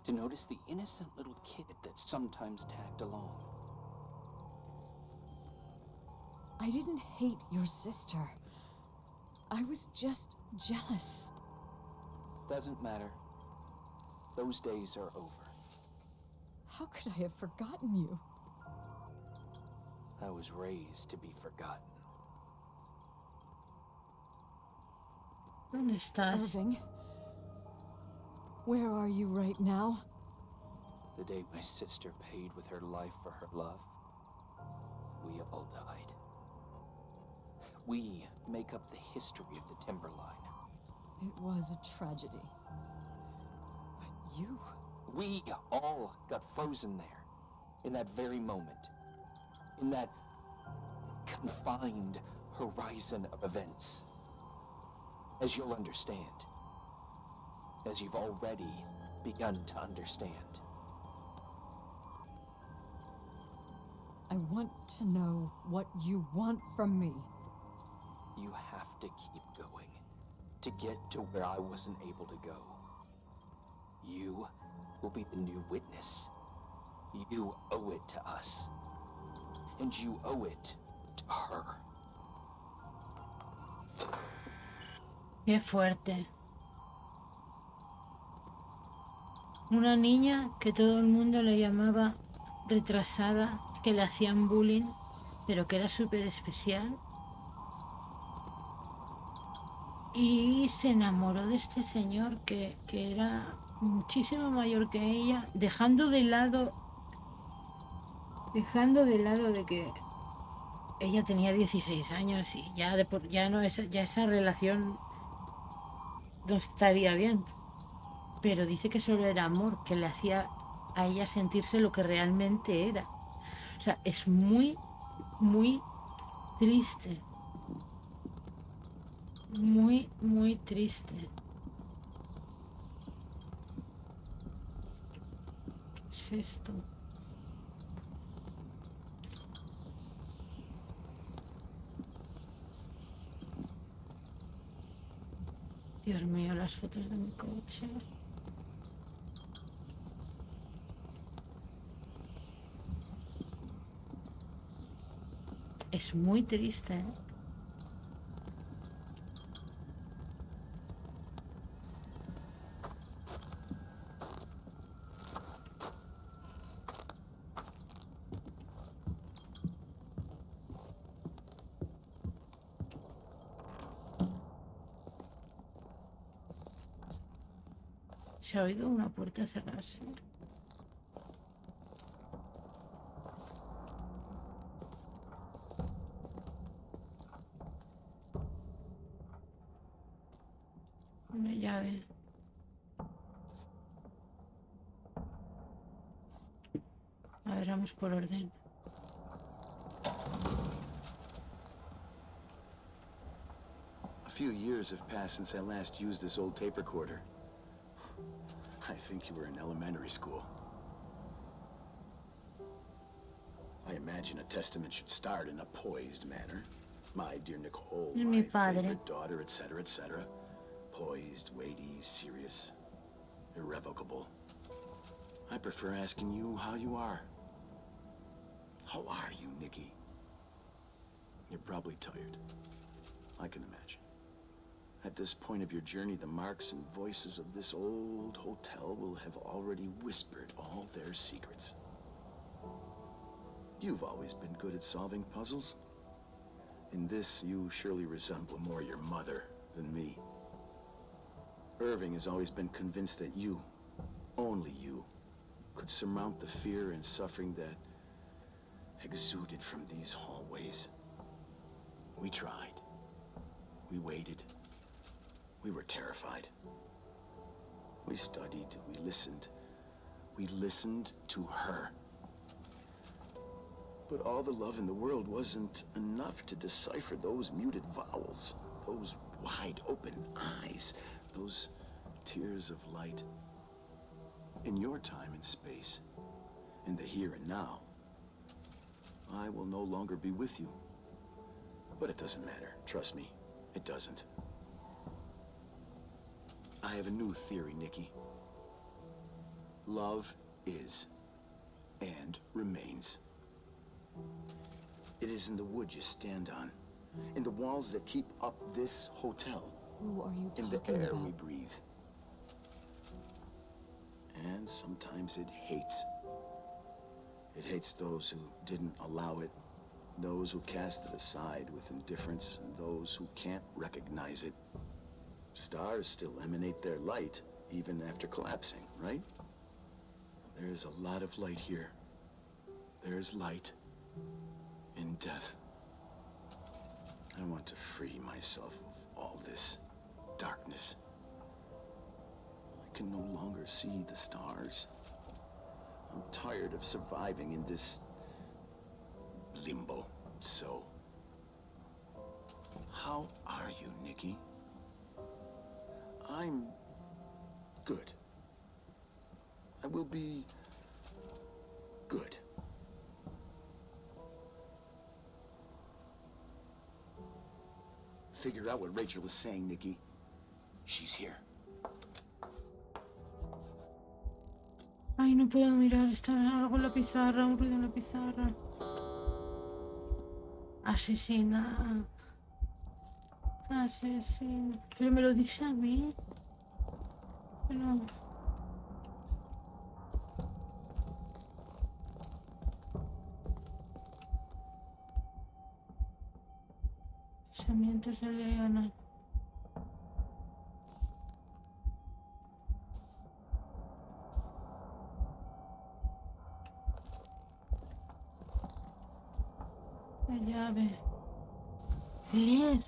to notice the innocent little kid that sometimes tagged along. I didn't hate your sister. I was just jealous. Doesn't matter. Those days are over. How could I have forgotten you? I was raised to be forgotten. ¿Dónde estás? Irving. Where are you right now? The day my sister paid with her life for her love, we all died. We make up the history of the Timberline. It was a tragedy. But you... We all got frozen there, in that very moment, in that confined horizon of events. As you'll understand, as you've already begun to understand. I want to know what you want from me. You have to keep going to get to where I wasn't able to go. You will be the new witness. You owe it to us. And you owe it to her. Qué fuerte. Una niña que todo el mundo le llamaba retrasada, que le hacían bullying, pero que era súper especial. Y se enamoró de este señor que era muchísimo mayor que ella, dejando de lado de que ella tenía 16 años y ya ya esa relación no estaría bien. Pero dice que solo era amor, que le hacía a ella sentirse lo que realmente era. O sea, es muy, muy triste. Muy, muy triste. ¿Qué es esto? Dios mío, las fotos de mi coche. Es muy triste, ¿eh? Se ha oído una puerta cerrarse. Una llave. A ver, vamos por orden. A few years have passed since I last used this old tape recorder. I think you were in elementary school. I imagine a testament should start in a poised manner. My dear Nicole, Mi my padre. favorite daughter, etc., etc. Poised, weighty, serious, irrevocable. I prefer asking you how you are. How are you, Nikki? You're probably tired. I can imagine. At this point of your journey, the marks and voices of this old hotel will have already whispered all their secrets. You've always been good at solving puzzles. In this, you surely resemble more your mother than me. Irving has always been convinced that you, only you, could surmount the fear and suffering that exuded from these hallways. We tried. We waited. We were terrified. We studied. We listened. We listened to her. But all the love in the world wasn't enough to decipher those muted vowels, those wide open eyes, those tears of light. In your time and space, in the here and now, I will no longer be with you. But it doesn't matter. Trust me, it doesn't. I have a new theory, Nikki. Love is and remains. It is in the wood you stand on, in the walls that keep up this hotel, Who are you in talking the air about? we breathe. And sometimes it hates. It hates those who didn't allow it, those who cast it aside with indifference, and those who can't recognize it. Stars still emanate their light, even after collapsing, right? There's a lot of light here. There's light in death. I want to free myself of all this darkness. I can no longer see the stars. I'm tired of surviving in this limbo. So, how are you, Nikki? I'm good. I will be good. Figure out what Rachel was saying, Nikki. She's here. Ay, no puedo mirar, está algo en la pizarra, un ruido en la pizarra. Asesina. Asesina. Pero me lo dice a mí. Pero... Pensamientos de Leona. La llave. Leer.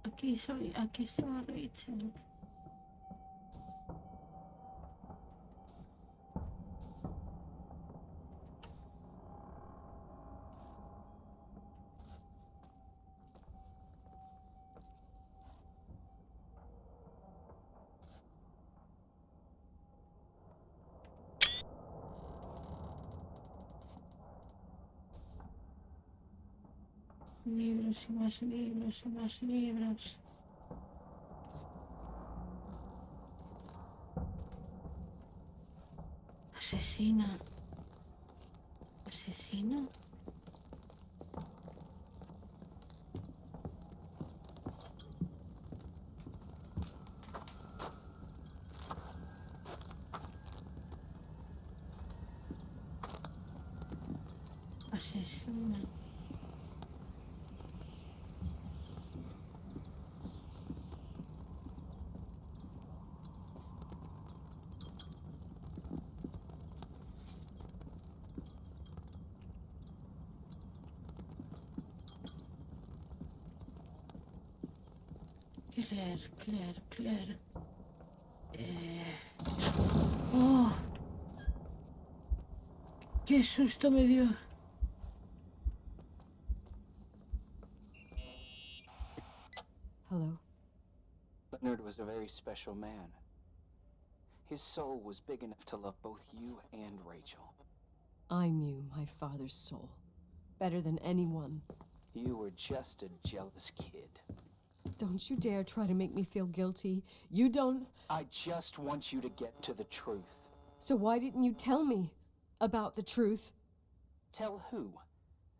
Aquí está Rachel. Libros y más libros y más libros. Asesina. ¿Asesina? Asesina. Claire. ¡Oh! ¡Qué susto me dio! Hello? Leonard was a very special man. His soul was big enough to love both you and Rachel. I knew my father's soul better than anyone. You were just a jealous kid. Don't you dare try to make me feel guilty. You don't... I just want you to get to the truth. So why didn't you tell me about the truth? Tell who?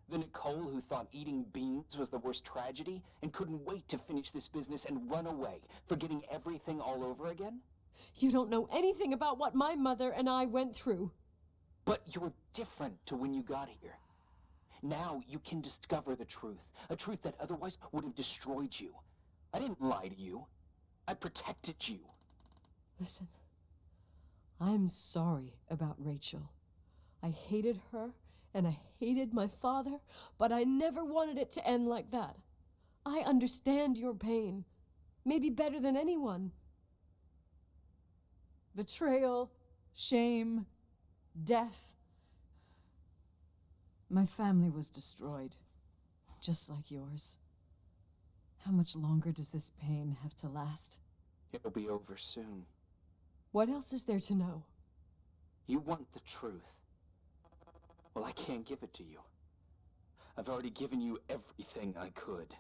The Nicole who thought eating beans was the worst tragedy and couldn't wait to finish this business and run away, forgetting everything all over again? You don't know anything about what my mother and I went through. But you're different to when you got here. Now you can discover the truth, a truth that otherwise would have destroyed you. I didn't lie to you. I protected you. Listen, I'm sorry about Rachel. I hated her and I hated my father, but I never wanted it to end like that. I understand your pain, maybe better than anyone. Betrayal, shame, death. My family was destroyed, just like yours. How much longer does this pain have to last? It'll be over soon. What else is there to know? You want the truth. Well, I can't give it to you. I've already given you everything I could.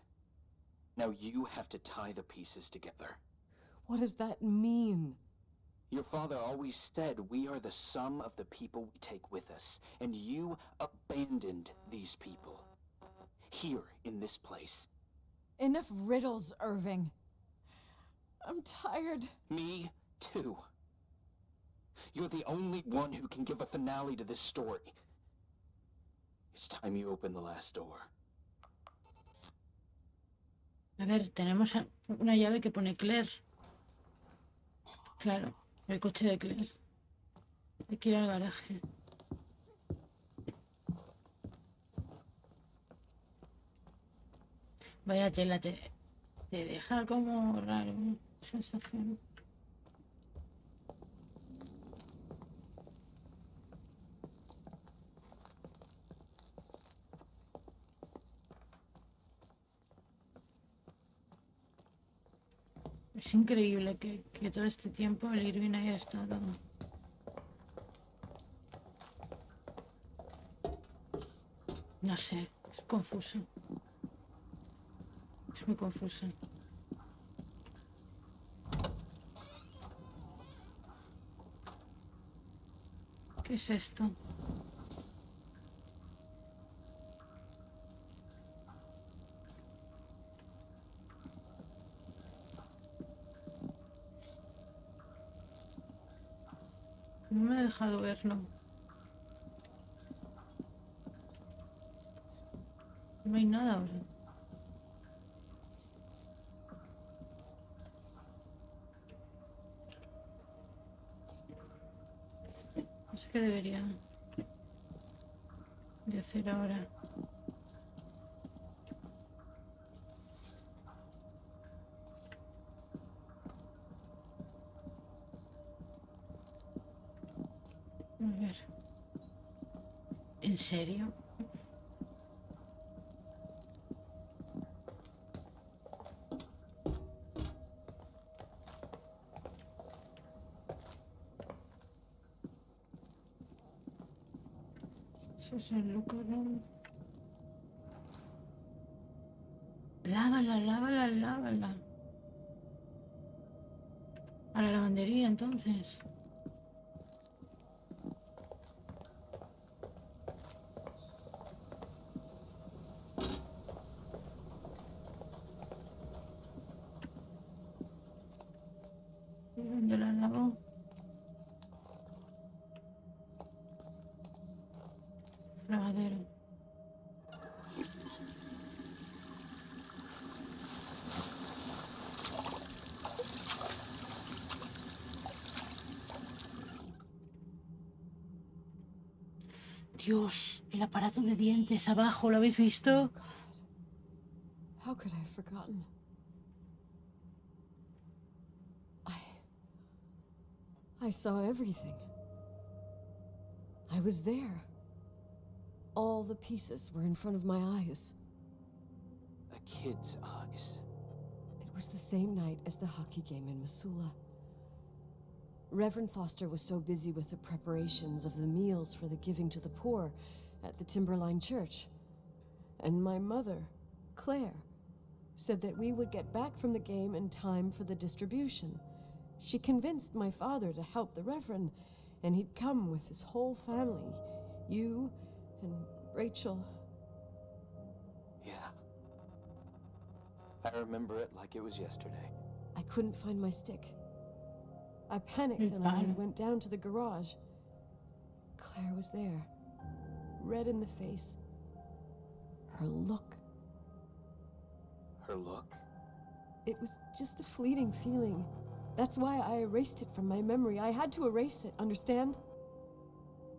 Now you have to tie the pieces together. What does that mean? Your father always said we are the sum of the people we take with us, and you abandoned these people. Here, in this place. Enough riddles, Irving. I'm tired. Me, too. You're the only one who can give a finale to this story. It's time you open the last door. A ver, tenemos una llave que pone Claire. Claro, el coche de Claire. Hay que ir al garaje. Vaya tela, te deja como raro, sensación. Es increíble que todo este tiempo el Irving haya estado... No sé, es confuso. Es muy confuso. ¿Qué es esto? No me ha dejado verlo. No hay nada ahora. No sé qué debería de hacer ahora. A ver. ¿En serio? Eso es el locker room. Lávala. A la lavandería, entonces. ¿Y dónde la lavó? Fregadero. Dios, el aparato de dientes abajo, ¿lo habéis visto? God. How could I have forgotten? I saw everything. I was there. All the pieces were in front of my eyes. A kid's eyes. It was the same night as the hockey game in Missoula. Reverend Foster was so busy with the preparations of the meals for the giving to the poor at the Timberline Church. And my mother, Claire, said that we would get back from the game in time for the distribution. She convinced my father to help the Reverend, and he'd come with his whole family. You and Rachel. Yeah. I remember it like it was yesterday. I couldn't find my stick. I panicked and I went down to the garage. Claire was there, red in the face. Her look. Her look? It was just a fleeting feeling. That's why I erased it from my memory. I had to erase it, understand?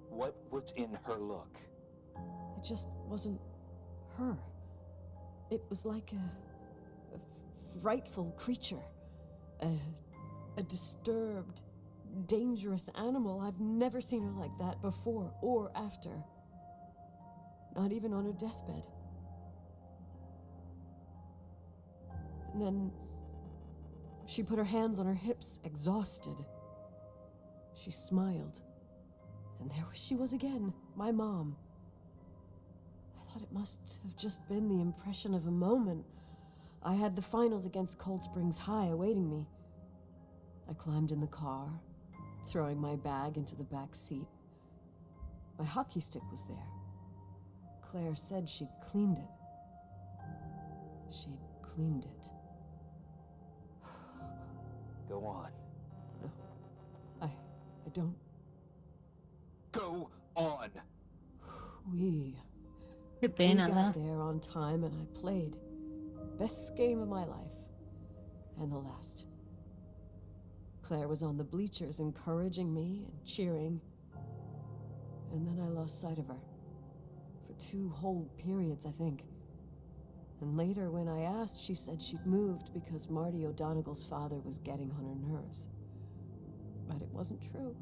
What was in her look? It just wasn't her. It was like a frightful creature. A disturbed, dangerous animal. I've never seen her like that before or after. Not even on her deathbed. And then she put her hands on her hips, exhausted. She smiled. And there she was again, my mom. I thought it must have just been the impression of a moment. I had the finals against Cold Springs High awaiting me. I climbed in the car, throwing my bag into the back seat. My hockey stick was there. Claire said she'd cleaned it. She'd cleaned it. Go on. No, I don't. Go on! We Qué pena, got da. there on time and I played. Best game of my life. And the last. Claire was on the bleachers encouraging me and cheering. And then I lost sight of her. For 2 whole periods, I think. And later, when I asked, she said she'd moved because Marty O'Donegal's father was getting on her nerves. But it wasn't true.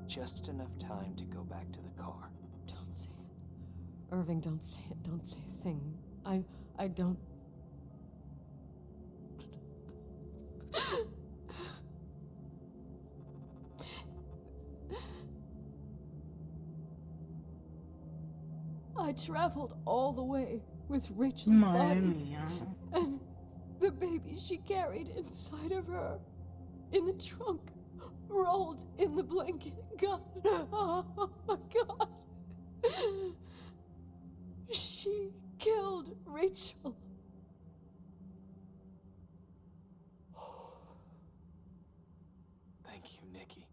Just enough time to go back to the car. Don't say it. Irving, don't say it. Don't say a thing. I don't... I traveled all the way with Rachel's Madre body mía. and the baby she carried inside of her, in the trunk, rolled in the blanket. God, oh my God. She killed Rachel. Thank you, Nikki.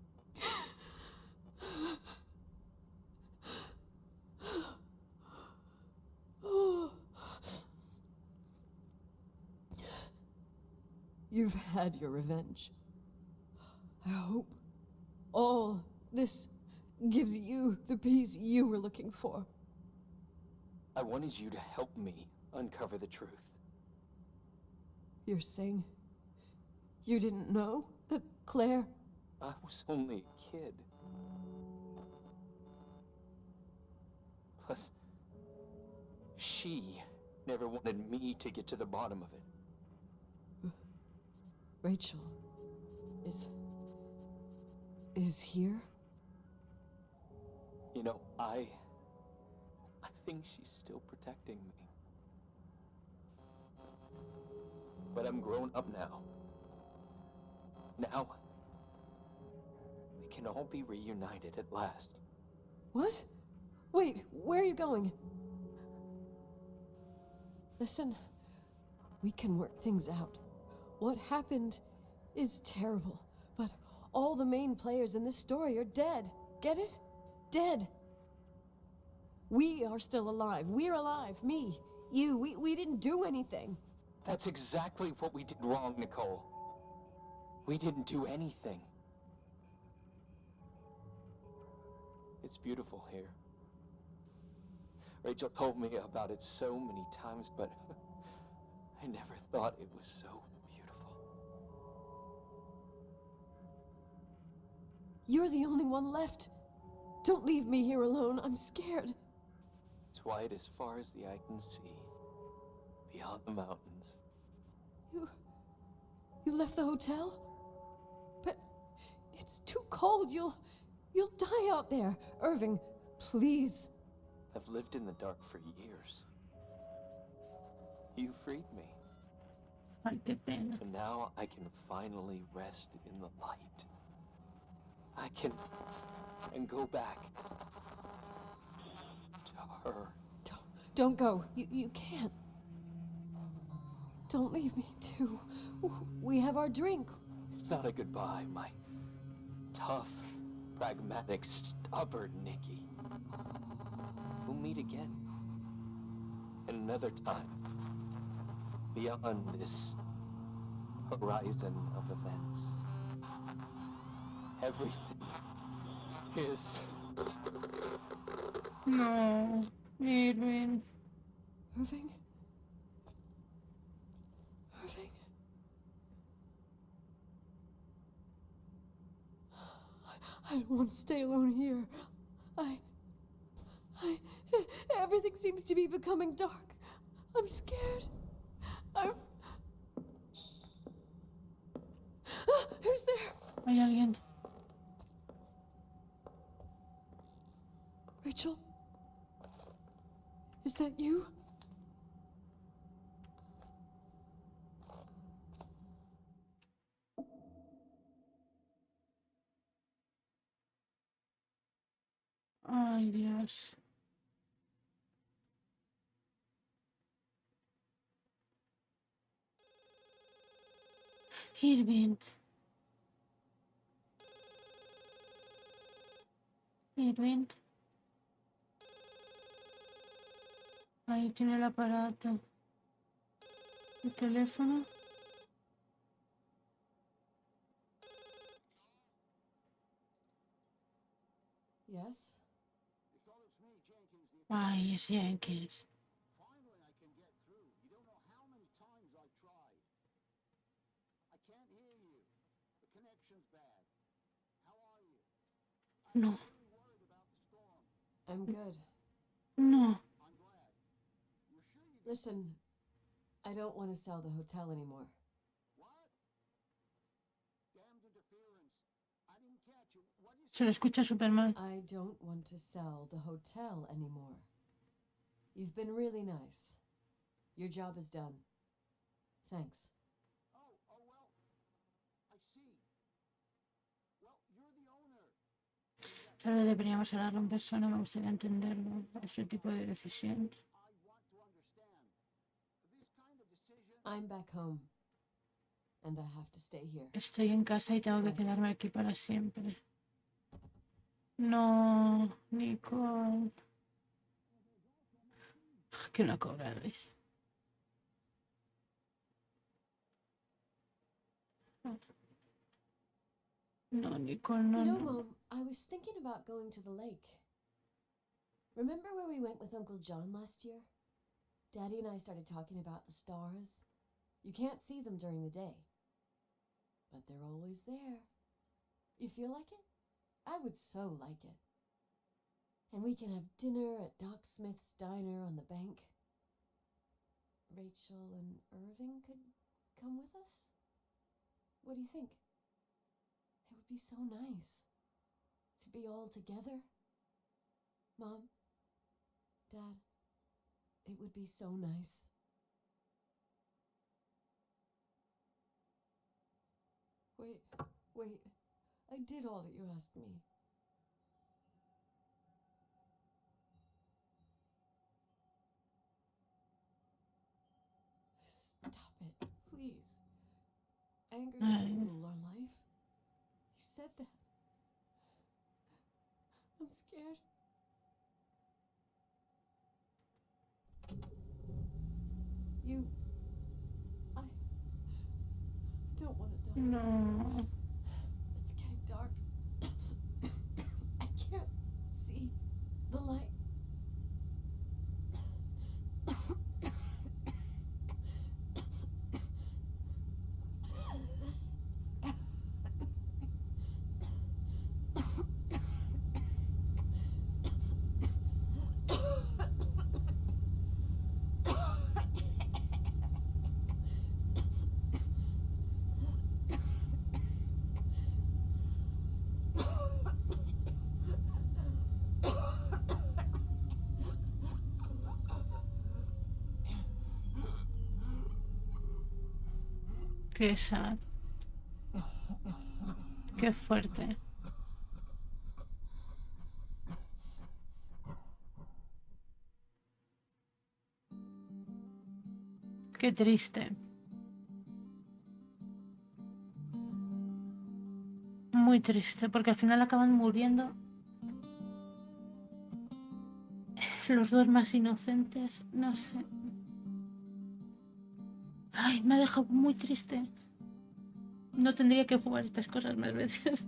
You've had your revenge. I hope all this gives you the peace you were looking for. I wanted you to help me uncover the truth. You're saying you didn't know that Claire... I was only a kid. Plus, she never wanted me to get to the bottom of it. Rachel is here? You know, I think she's still protecting me. But I'm grown up now. Now, we can all be reunited at last. What? Wait, where are you going? Listen, we can work things out. What happened is terrible, but all the main players in this story are dead. Get it? Dead. We are still alive. We're alive. Me, you, we didn't do anything. That's exactly what we did wrong, Nicole. We didn't do anything. It's beautiful here. Rachel told me about it so many times, but I never thought it was so beautiful. You're the only one left. Don't leave me here alone. I'm scared. It's white as far as the eye can see, beyond the mountains. You left the hotel? But it's too cold. You'll die out there. Irving, please. I've lived in the dark for years. You freed me. Ay, qué pena. And now I can finally rest in the light. I can go back to her. Don't go. You can't. Don't leave me too. We have our drink. It's not a goodbye, my tough, pragmatic, stubborn Nikki. We'll meet again. At another time. Beyond this horizon of events. Everything is... No, Irving. Irving? Irving? I don't want to stay alone here. Everything seems to be becoming dark. I'm scared. Who's there? Hay alguien. Rachel? Is that you? Ay, Dios. Irving. Irving. Ahí tiene el aparato. El teléfono. Yes? Ay, es Jenkins. Finally, I can get through. You don't know how many times I've tried. I can't hear you. The connection's bad. How are you? No, I'm really worried about the storm. I'm good. no. I'm glad. You're sure you Listen, I don't want to sell the hotel anymore. what? Damned interference. I didn't catch you. What is Se lo escucha súper mal. I don't want to sell the hotel anymore. You've been really nice. Your job is done. Thanks. Oh, well. I see. Well, you're the owner. Tal vez deberíamos hablarlo en persona, me gustaría entenderlo. Ese tipo de decisión. I want to understand. This kind of decision. I'm back home. And I have to stay here. Estoy en casa y tengo que quedarme aquí para siempre. No, Nicole. Que no cobrarles. No, Nicole, no, You know, no. Mom, I was thinking about going to the lake. Remember where we went with Uncle John last year? Daddy and I started talking about the stars. You can't see them during the day, but they're always there. You feel like it? I would so like it. And we can have dinner at Doc Smith's diner on the bank. Rachel and Irving could come with us? What do you think? It would be so nice to be all together. Mom, Dad, it would be so nice. Wait, I did all that you asked me. Stop it, please. Anger doesn't rule our life. You said that. I'm scared. I don't want to die. No. It's getting dark. I can't see the light. Qué sad. Qué fuerte. Qué triste. Muy triste, porque al final acaban muriendo los dos más inocentes. No sé. Ay, me ha dejado muy triste. No tendría que jugar estas cosas más veces.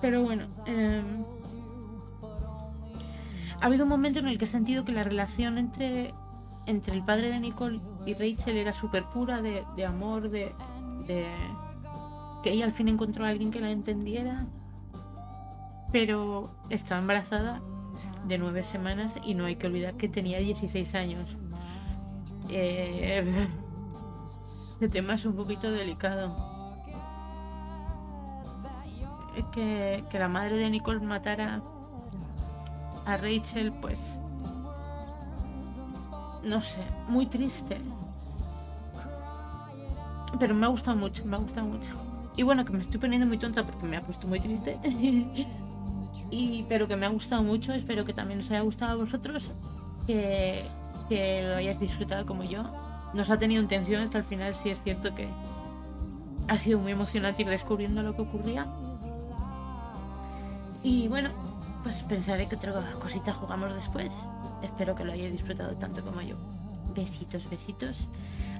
Pero bueno, ha habido un momento en el que he sentido que la relación entre el padre de Nicole y Rachel era súper pura, de amor, de que ella al fin encontró a alguien que la entendiera. Pero estaba embarazada de 9 semanas y no hay que olvidar que tenía 16 años. El tema es un poquito delicado. Que la madre de Nicole matara a Rachel, pues no sé, muy triste. Pero me ha gustado mucho, me ha gustado mucho. Y bueno, que me estoy poniendo muy tonta porque me ha puesto muy triste. Pero que me ha gustado mucho, espero que también os haya gustado a vosotros, que lo hayáis disfrutado como yo. Nos ha tenido en tensión hasta el final, sí es cierto que ha sido muy emocionante ir descubriendo lo que ocurría. Y bueno, pues pensaré que otra cosita jugamos después. Espero que lo hayáis disfrutado tanto como yo. Besitos, besitos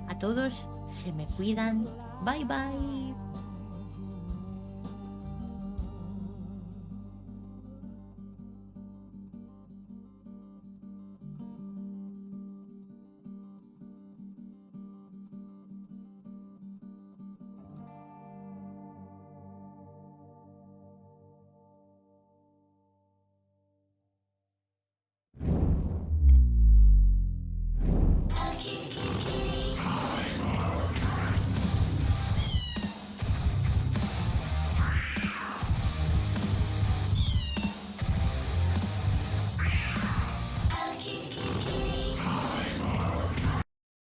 a todos, se me cuidan. Bye bye.